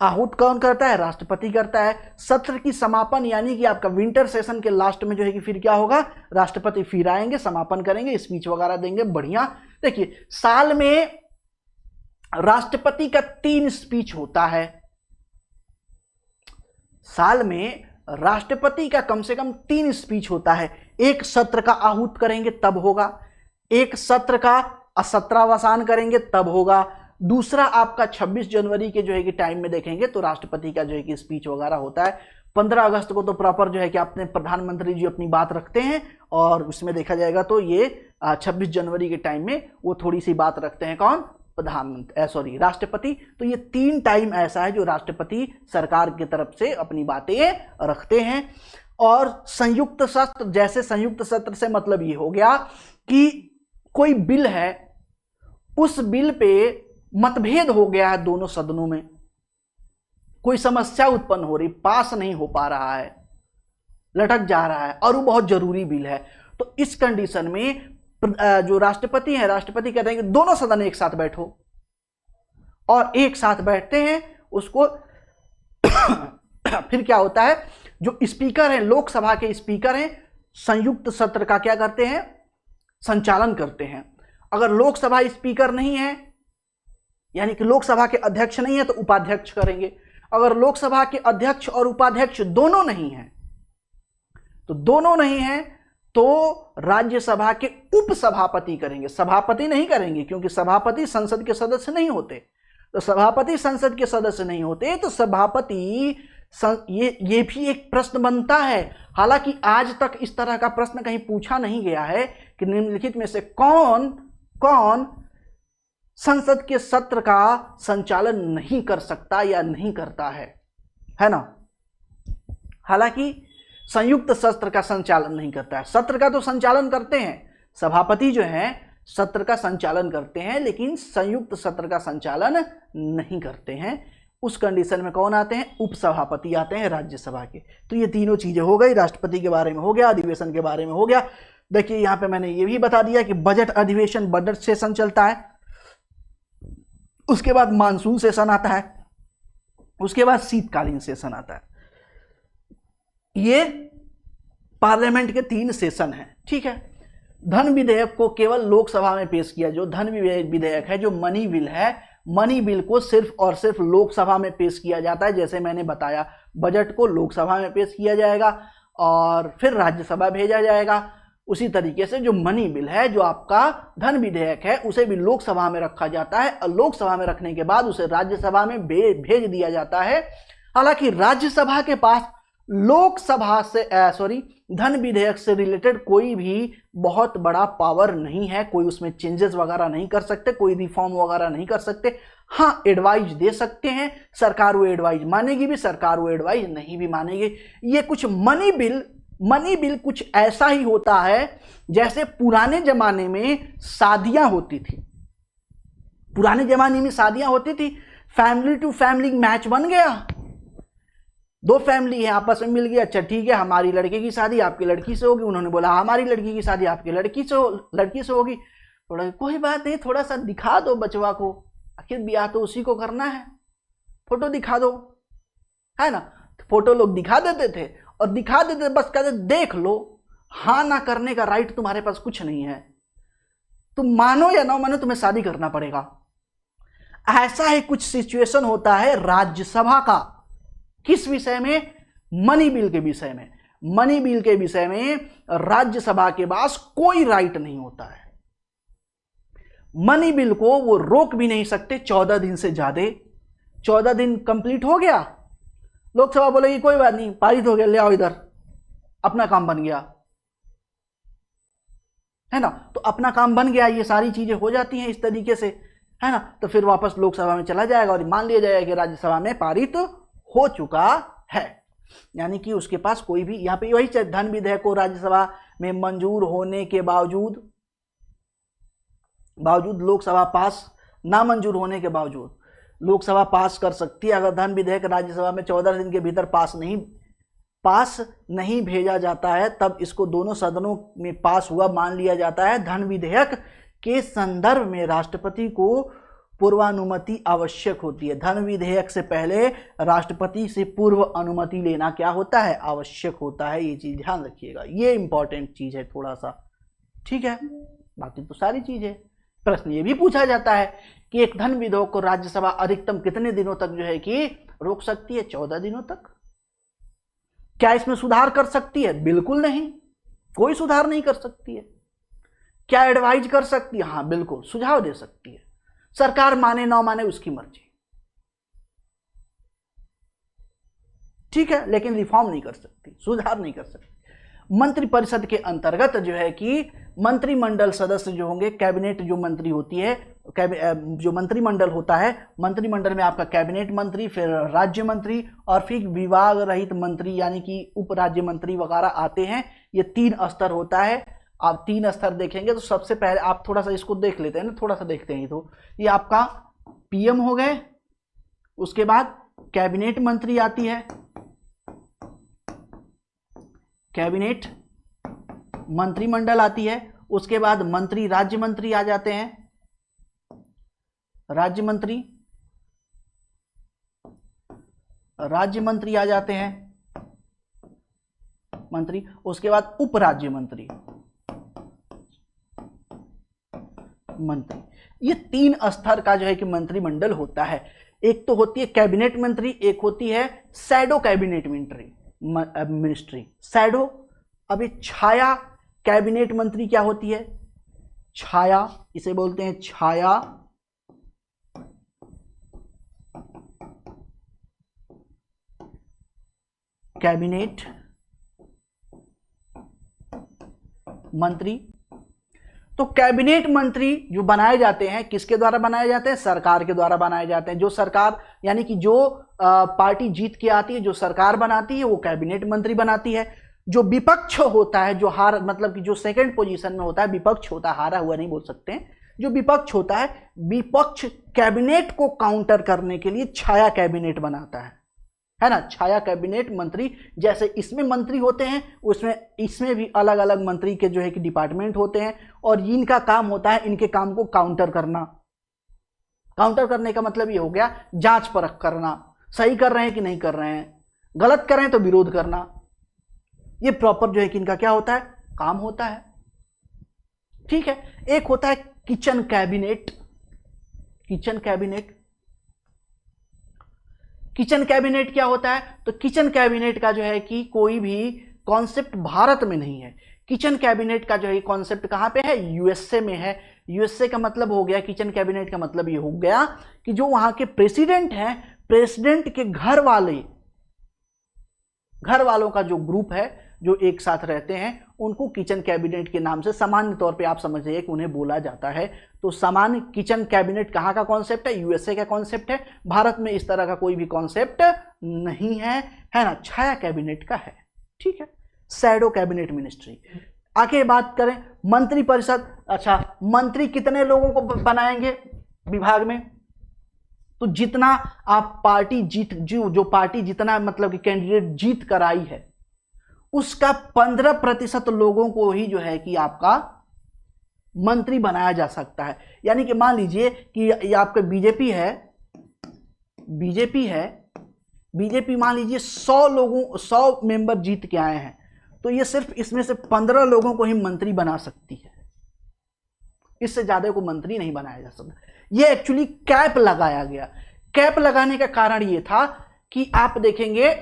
आहूत कौन करता है? राष्ट्रपति करता है। सत्र की समापन यानी कि आपका विंटर सेशन के लास्ट में जो है कि फिर क्या होगा, राष्ट्रपति फिर आएंगे, समापन करेंगे, स्पीच वगैरह देंगे, बढ़िया। देखिए साल में राष्ट्रपति का 3 स्पीच होता है, साल में राष्ट्रपति का कम से कम 3 स्पीच होता है। एक सत्र का आहूत करेंगे तब होगा, एक सत्र का सत्रावसान करेंगे तब होगा, दूसरा आपका 26 जनवरी के जो है कि टाइम में देखेंगे तो राष्ट्रपति का जो है कि स्पीच वगैरह होता है। 15 अगस्त को तो प्रॉपर जो है कि अपने प्रधानमंत्री जी अपनी बात रखते हैं, और उसमें देखा जाएगा तो ये 26 जनवरी के टाइम में वो थोड़ी सी बात रखते हैं, कौन? प्रधानमंत्री राष्ट्रपति। तो ये 3 टाइम ऐसा है जो राष्ट्रपति सरकार की तरफ से अपनी बातें रखते हैं। और संयुक्त सत्र, जैसे संयुक्त सत्र से मतलब ये हो गया कि कोई बिल है, उस बिल पे मतभेद हो गया है दोनों सदनों में, कोई समस्या उत्पन्न हो रही, पास नहीं हो पा रहा है, लटक जा रहा है, और वो बहुत जरूरी बिल है, तो इस कंडीशन में जो राष्ट्रपति है, राष्ट्रपति कहते हैं कि दोनों सदन एक साथ बैठो, और एक साथ बैठते हैं उसको फिर क्या होता है, जो स्पीकर हैं, लोकसभा के स्पीकर हैं, संयुक्त सत्र का क्या करते हैं? संचालन करते हैं। अगर लोकसभा स्पीकर नहीं है, यानी कि लोकसभा के अध्यक्ष नहीं है, तो उपाध्यक्ष करेंगे। अगर लोकसभा के अध्यक्ष और उपाध्यक्ष दोनों नहीं है, तो राज्यसभा के उपसभापति करेंगे, सभापति नहीं करेंगे, क्योंकि सभापति संसद के सदस्य नहीं होते। तो सभापति संसद के सदस्य नहीं होते तो सभापति ये भी एक प्रश्न बनता है। हालांकि आज तक इस तरह का प्रश्न कहीं पूछा नहीं गया है कि निम्नलिखित में से कौन कौन संसद के सत्र का संचालन नहीं कर सकता या नहीं करता है ना। हालांकि संयुक्त सत्र का संचालन नहीं करता है, सत्र का तो संचालन करते हैं, सभापति जो हैं सत्र का संचालन करते हैं, लेकिन संयुक्त सत्र का संचालन नहीं करते हैं। उस कंडीशन में कौन आते हैं? उपसभापति आते हैं राज्यसभा के। तो ये तीनों चीजें हो गई, राष्ट्रपति के बारे में हो गया, अधिवेशन के बारे में हो गया। देखिए यहां पे मैंने ये भी बता दिया कि बजट अधिवेशन, बजट सेशन चलता है, उसके बाद मानसून सेशन आता है, उसके बाद शीतकालीन सेशन आता है। ये पार्लियामेंट के 3 सेशन हैं, ठीक है। धन विधेयक को केवल लोकसभा में पेश किया, जो धन विधेयक है, जो मनी बिल है, मनी बिल को सिर्फ और सिर्फ लोकसभा में पेश किया जाता है। जैसे मैंने बताया, बजट को लोकसभा में पेश किया जाएगा और फिर राज्यसभा भेजा जाएगा। उसी तरीके से जो मनी बिल है, जो आपका धन विधेयक है, उसे भी लोकसभा में रखा जाता है और लोकसभा में रखने के बाद उसे राज्यसभा में भेज दिया जाता है। हालांकि राज्यसभा के पास लोकसभा से धन विधेयक से रिलेटेड कोई भी बहुत बड़ा पावर नहीं है, कोई उसमें चेंजेस वगैरह नहीं कर सकते, कोई रिफॉर्म वगैरह नहीं कर सकते। हाँ, एडवाइज दे सकते हैं, सरकार वो एडवाइज मानेगी भी, सरकार वो एडवाइज नहीं भी मानेगी। ये कुछ मनी बिल कुछ ऐसा ही होता है जैसे पुराने जमाने में शादियां होती थी। पुराने जमाने में शादियां होती थी, फैमिली टू फैमिली मैच बन गया, 2 फैमिली है आपस में मिल गया, अच्छा ठीक है, हमारी लड़के की शादी आपकी लड़की से होगी, उन्होंने बोला हमारी लड़की की शादी आपकी लड़की से होगी। थोड़ा कोई बात नहीं, थोड़ा सा दिखा दो बचवा को, आखिर ब्याह तो उसी को करना है, फोटो दिखा दो, है ना। फोटो लोग दिखा देते थे और दिखा देते बस कहते देख लो, हाँ ना करने का राइट तुम्हारे पास कुछ नहीं है, तुम मानो या ना मानो तुम्हें शादी करना पड़ेगा। ऐसा ही कुछ सिचुएशन होता है राज्यसभा का। किस विषय में? मनी बिल के विषय में। मनी बिल के विषय में राज्यसभा के पास कोई राइट नहीं होता है। मनी बिल को वो रोक भी नहीं सकते 14 दिन से ज्यादा। 14 दिन कंप्लीट हो गया, लोकसभा बोलेगी कोई बात नहीं, पारित हो गया, ले आओ इधर, अपना काम बन गया, है ना। तो अपना काम बन गया, ये सारी चीजें हो जाती हैं इस तरीके से, है ना। तो फिर वापस लोकसभा में चला जाएगा और मान लिया जाएगा कि राज्यसभा में पारित हो चुका है, यानी कि उसके पास कोई भी, यहां पे वही धन विधेयक को राज्यसभा में मंजूर होने के बावजूद लोकसभा पास ना मंजूर होने के बावजूद लोकसभा पास कर सकती है। अगर धन विधेयक राज्यसभा में 14 दिन के भीतर पास नहीं पास नहीं भेजा जाता है तब इसको दोनों सदनों में पास हुआ मान लिया जाता है। धन विधेयक के संदर्भ में राष्ट्रपति को पूर्वानुमति आवश्यक होती है। धन विधेयक से पहले राष्ट्रपति से पूर्व अनुमति लेना क्या होता है, आवश्यक होता है। ये चीज ध्यान रखिएगा, ये इंपॉर्टेंट चीज है थोड़ा सा, ठीक है। बाकी तो सारी चीज है। प्रश्न ये भी पूछा जाता है कि एक धन विधेयक को राज्यसभा अधिकतम कितने दिनों तक जो है कि रोक सकती है, 14 दिनों तक। क्या इसमें सुधार कर सकती है, बिल्कुल नहीं, कोई सुधार नहीं कर सकती है। क्या एडवाइज कर सकती है, हाँ बिल्कुल सुझाव दे सकती है। सरकार माने ना माने उसकी मर्जी, ठीक है, लेकिन रिफॉर्म नहीं कर सकती, सुधार नहीं कर सकती। मंत्रिपरिषद के अंतर्गत जो है कि मंत्रिमंडल सदस्य जो होंगे, कैबिनेट जो मंत्री होती है, जो मंत्रिमंडल होता है, मंत्रिमंडल में आपका कैबिनेट मंत्री, फिर राज्य मंत्री और फिर विभाग रहित मंत्री यानी कि उप राज्य मंत्री वगैरह आते हैं। ये 3 स्तर होता है। आप 3 स्तर देखेंगे तो सबसे पहले आप थोड़ा सा इसको देख लेते हैं ना, थोड़ा सा देखते हैं। तो ये आपका पीएम हो गए, उसके बाद कैबिनेट मंत्री आती है, कैबिनेट मंत्रिमंडल आती है, उसके बाद मंत्री राज्य मंत्री आ जाते हैं, राज्य मंत्री आ जाते हैं मंत्री, उसके बाद उप राज्य मंत्री मंत्री। ये 3 स्तर का जो है कि मंत्रिमंडल होता है। एक तो होती है कैबिनेट मंत्री, एक होती है शैडो कैबिनेट मिनिस्ट्री, शैडो। अभी छाया कैबिनेट मंत्री क्या होती है, छाया, इसे बोलते हैं छाया कैबिनेट मंत्री। तो कैबिनेट मंत्री जो बनाए जाते हैं, किसके द्वारा बनाए जाते हैं, सरकार के द्वारा बनाए जाते हैं। जो सरकार यानी कि जो पार्टी जीत के आती है, जो सरकार बनाती है, वो कैबिनेट मंत्री बनाती है। जो विपक्ष होता है, जो हार मतलब कि जो सेकंड पोजीशन में होता है, विपक्ष होता है, हारा हुआ नहीं बोल सकते हैं, जो विपक्ष होता है, विपक्ष कैबिनेट को काउंटर करने के लिए छाया कैबिनेट बनाता है ना, छाया कैबिनेट मंत्री। जैसे इसमें मंत्री होते हैं, उसमें इसमें भी अलग अलग मंत्री के जो है कि डिपार्टमेंट होते हैं और इनका काम होता है इनके काम को काउंटर करना। काउंटर करने का मतलब ये हो गया जांच परख करना, सही कर रहे हैं कि नहीं कर रहे हैं, गलत कर रहे हैं तो विरोध करना। ये प्रॉपर जो है कि इनका क्या होता है, काम होता है, ठीक है। एक होता है kitchen cabinet, kitchen cabinet. Kitchen cabinet क्या होता है, तो किचन कैबिनेट का जो है कि कोई भी कॉन्सेप्ट भारत में नहीं है। किचन कैबिनेट का जो है कॉन्सेप्ट कहां पे है, यूएसए में है। यूएसए का मतलब हो गया, किचन कैबिनेट का मतलब ये हो गया कि जो वहां के प्रेसिडेंट हैं, प्रेसिडेंट के घर वालों का जो ग्रुप है, जो एक साथ रहते हैं, उनको किचन कैबिनेट के नाम से सामान्य तौर पे आप समझ जाइए कि उन्हें बोला जाता है। तो सामान्य किचन कैबिनेट कहाँ का कॉन्सेप्ट है, यूएसए का कॉन्सेप्ट है। भारत में इस तरह का कोई भी कॉन्सेप्ट नहीं है, है ना, छाया कैबिनेट का है, ठीक है, शैडो कैबिनेट मिनिस्ट्री। आगे बात करें मंत्रिपरिषद। अच्छा, मंत्री कितने लोगों को बनाएंगे विभाग में, तो जितना आप पार्टी जो पार्टी जितना मतलब कि कैंडिडेट जीत कर आई है, उसका 15% लोगों को ही जो है कि आपका मंत्री बनाया जा सकता है। यानी कि मान लीजिए कि ये आपका बीजेपी है, बीजेपी मान लीजिए 100 मेंबर जीत के आए हैं, तो ये सिर्फ इसमें से 15 लोगों को ही मंत्री बना सकती है, इससे ज्यादा को मंत्री नहीं बनाया जा सकता। ये एक्चुअली कैप लगाया गया। कैप लगाने का कारण ये था कि आप देखेंगे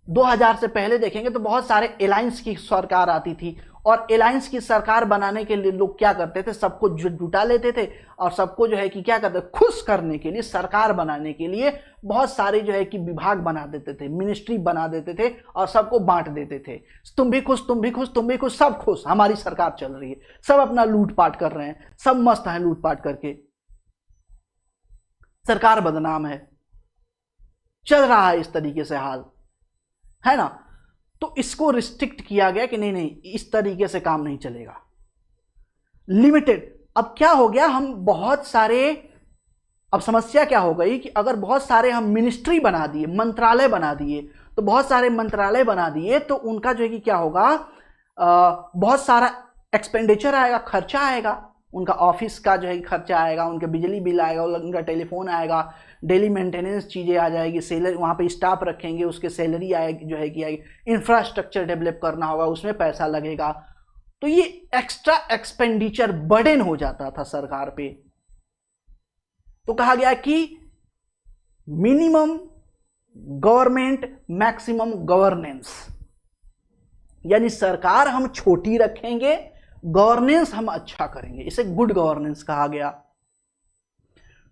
2000 से पहले देखेंगे तो बहुत सारे अलायंस की सरकार आती थी, और अलायंस की सरकार बनाने के लिए लोग क्या करते थे, सबको जुटा लेते थे और सबको जो है कि क्या करते, खुश करने के लिए, सरकार बनाने के लिए बहुत सारे जो है कि विभाग बना देते थे, मिनिस्ट्री बना देते थे और सबको बांट देते थे। तुम भी खुश, तुम भी खुश, तुम भी खुश, सब खुश, हमारी सरकार चल रही है, सब अपना लूटपाट कर रहे हैं, सब मस्त है लूटपाट करके, सरकार बदनाम है, चल रहा है इस तरीके से हाल, है ना। तो इसको रिस्ट्रिक्ट किया गया कि नहीं, इस तरीके से काम नहीं चलेगा, लिमिटेड। अब क्या हो गया, हम बहुत सारे अब समस्या क्या हो गई कि अगर बहुत सारे हम मिनिस्ट्री बना दिए, मंत्रालय बना दिए, तो बहुत सारे मंत्रालय बना दिए तो उनका जो है कि क्या होगा, बहुत सारा एक्सपेंडिचर आएगा, खर्चा आएगा, उनका ऑफिस का जो है खर्चा आएगा, उनका बिजली बिल आएगा, उनका टेलीफोन आएगा, डेली मेंटेनेंस चीज़ें आ जाएगी, सैलरी वहाँ पे स्टाफ रखेंगे, उसके सैलरी आएगी जो है कि आएगी, इंफ्रास्ट्रक्चर डेवलप करना होगा, उसमें पैसा लगेगा। तो ये एक्स्ट्रा एक्सपेंडिचर बर्डन हो जाता था सरकार पे। तो कहा गया कि मिनिमम गवर्नमेंट मैक्सिमम गवर्नेंस, यानी सरकार हम छोटी रखेंगे, गवर्नेंस हम अच्छा करेंगे, इसे गुड गवर्नेंस कहा गया।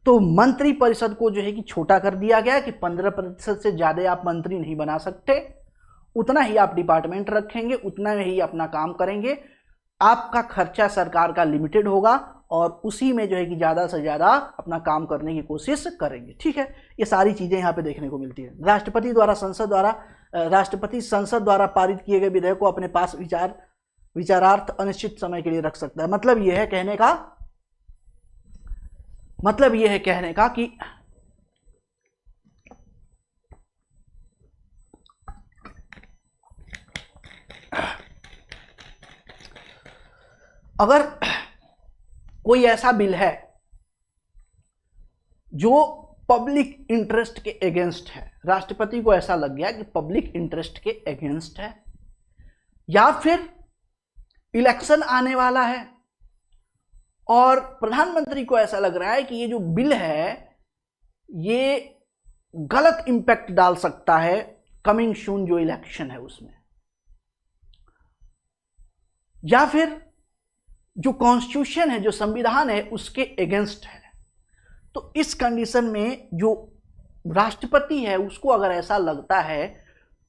तो मंत्री परिषद को जो है कि छोटा कर दिया गया कि 15% से ज्यादा आप मंत्री नहीं बना सकते, उतना ही आप डिपार्टमेंट रखेंगे, उतना ही अपना काम करेंगे, आपका खर्चा सरकार का लिमिटेड होगा और उसी में जो है कि ज़्यादा से ज़्यादा अपना काम करने की कोशिश करेंगे। ठीक है, ये सारी चीज़ें यहाँ पे देखने को मिलती है। राष्ट्रपति संसद द्वारा पारित किए गए विधेयक को अपने पास विचारार्थ अनिश्चित समय के लिए रख सकता है। मतलब यह है कहने का कि अगर कोई ऐसा बिल है जो पब्लिक इंटरेस्ट के अगेंस्ट है, राष्ट्रपति को ऐसा लग गया कि पब्लिक इंटरेस्ट के अगेंस्ट है, या फिर इलेक्शन आने वाला है और प्रधानमंत्री को ऐसा लग रहा है कि ये जो बिल है ये गलत इंपैक्ट डाल सकता है कमिंग सून जो इलेक्शन है उसमें, या फिर जो कॉन्स्टिट्यूशन है, जो संविधान है, उसके अगेंस्ट है, तो इस कंडीशन में जो राष्ट्रपति है उसको अगर ऐसा लगता है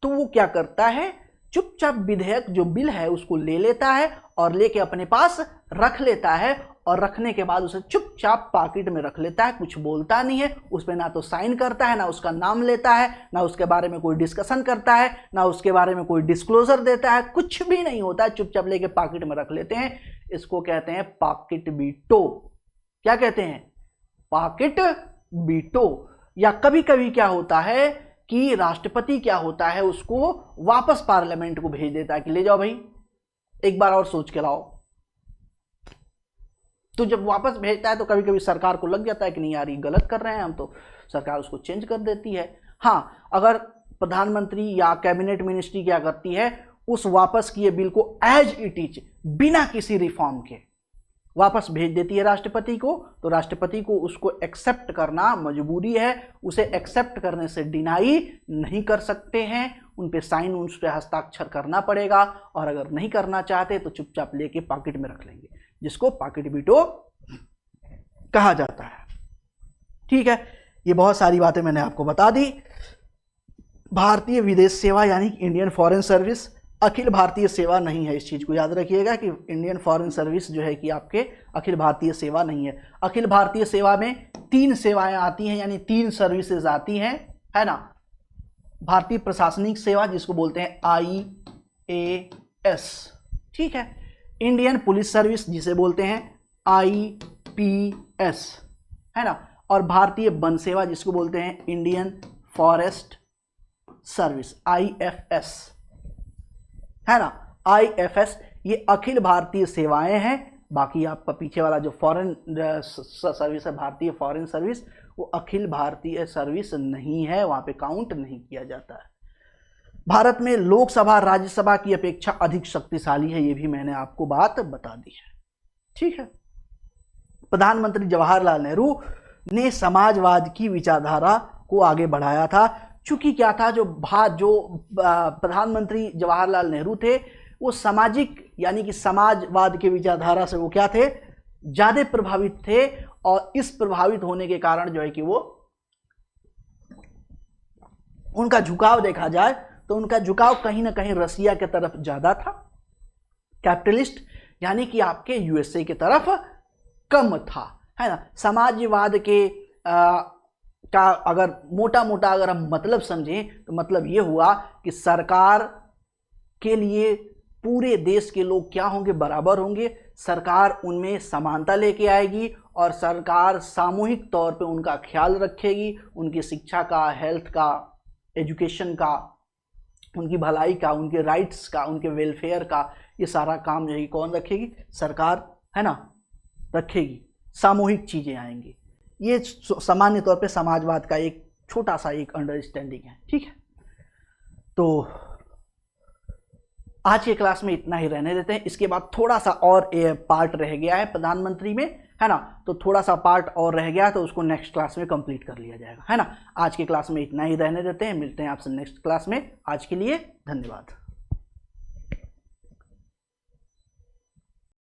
तो वो क्या करता है, चुपचाप विधेयक जो बिल है उसको ले लेता है और लेके अपने पास रख लेता है, और रखने के बाद उसे चुपचाप पॉकेट में रख लेता है, कुछ बोलता नहीं है, उस पर ना तो साइन करता है, ना उसका नाम लेता है, ना उसके बारे में कोई डिस्कशन करता है, ना उसके बारे में कोई डिस्क्लोजर देता है, कुछ भी नहीं होता है, चुपचाप लेके पॉकेट में रख लेते हैं। इसको कहते हैं पॉकेट वीटो। क्या कहते हैं? Pocket veto. या कभी कभी क्या होता है कि राष्ट्रपति क्या होता है, उसको वापस पार्लियामेंट को भेज देता है कि ले जाओ भाई, एक बार और सोच के लाओ। तो जब वापस भेजता है तो कभी कभी सरकार को लग जाता है कि नहीं यार ये गलत कर रहे हैं हम, तो सरकार उसको चेंज कर देती है। हाँ, अगर प्रधानमंत्री या कैबिनेट मिनिस्ट्री क्या करती है, उस वापस किए बिल को एज इट इज बिना किसी रिफॉर्म के वापस भेज देती है राष्ट्रपति को, तो राष्ट्रपति को उसको एक्सेप्ट करना मजबूरी है, उसे एक्सेप्ट करने से डिनाई नहीं कर सकते हैं, उन पे साइन, उन पे हस्ताक्षर करना पड़ेगा, और अगर नहीं करना चाहते तो चुपचाप लेके पॉकेट में रख लेंगे, जिसको पॉकेट वीटो कहा जाता है। ठीक है, ये बहुत सारी बातें मैंने आपको बता दी। भारतीय विदेश सेवा यानी Indian foreign service Akhil Bharatiya सेवा नहीं है, इस चीज को याद रखिएगा कि इंडियन फॉरेन सर्विस जो है कि आपके अखिल भारतीय सेवा नहीं है। अखिल भारतीय सेवा में 3 सेवाएं आती हैं, यानी 3 सर्विसेज आती हैं, है ना। भारतीय प्रशासनिक सेवा जिसको बोलते हैं IAS, ठीक है। इंडियन पुलिस सर्विस जिसे बोलते हैं IPS, है ना। और भारतीय वन सेवा जिसको बोलते हैं इंडियन फॉरेस्ट सर्विस IFS, है ना। IFS ये अखिल भारतीय सेवाएं हैं। बाकी आपका पीछे वाला जो फॉरेन सर्विस है, भारतीय फॉरेन सर्विस, वो अखिल भारतीय सर्विस नहीं है, वहां पे काउंट नहीं किया जाता है। भारत में लोकसभा राज्यसभा की अपेक्षा अधिक शक्तिशाली है, ये भी मैंने आपको बात बता दी है, ठीक है। प्रधानमंत्री जवाहरलाल नेहरू ने समाजवाद की विचारधारा को आगे बढ़ाया था। चूंकि क्या था, जो प्रधानमंत्री जवाहरलाल नेहरू थे वो सामाजिक यानी कि समाजवाद के विचारधारा से वो क्या थे, ज्यादा प्रभावित थे, और इस प्रभावित होने के कारण जो है कि वो उनका झुकाव देखा जाए तो उनका झुकाव कहीं ना कहीं रसिया के तरफ ज्यादा था, कैपिटलिस्ट यानी कि आपके USA की तरफ कम था, है ना। समाजवाद के का अगर मोटा मोटा अगर हम मतलब समझें तो मतलब ये हुआ कि सरकार के लिए पूरे देश के लोग क्या होंगे, बराबर होंगे, सरकार उनमें समानता लेके आएगी और सरकार सामूहिक तौर पे उनका ख्याल रखेगी, उनकी शिक्षा का, हेल्थ का, एजुकेशन का, उनकी भलाई का, उनके राइट्स का, उनके वेलफेयर का, ये सारा काम जो है कौन रखेगी? सरकार, है ना, रखेगी। सामूहिक चीज़ें आएंगी। ये सामान्य तौर पे समाजवाद का एक छोटा सा एक अंडरस्टैंडिंग है, ठीक है। तो आज के क्लास में इतना ही रहने देते हैं। इसके बाद थोड़ा सा और पार्ट रह गया है प्रधानमंत्री में, है ना, तो थोड़ा सा पार्ट और रह गया है, तो उसको नेक्स्ट क्लास में कंप्लीट कर लिया जाएगा, है ना। आज के क्लास में इतना ही रहने देते हैं, मिलते हैं आपसे नेक्स्ट क्लास में। आज के लिए धन्यवाद।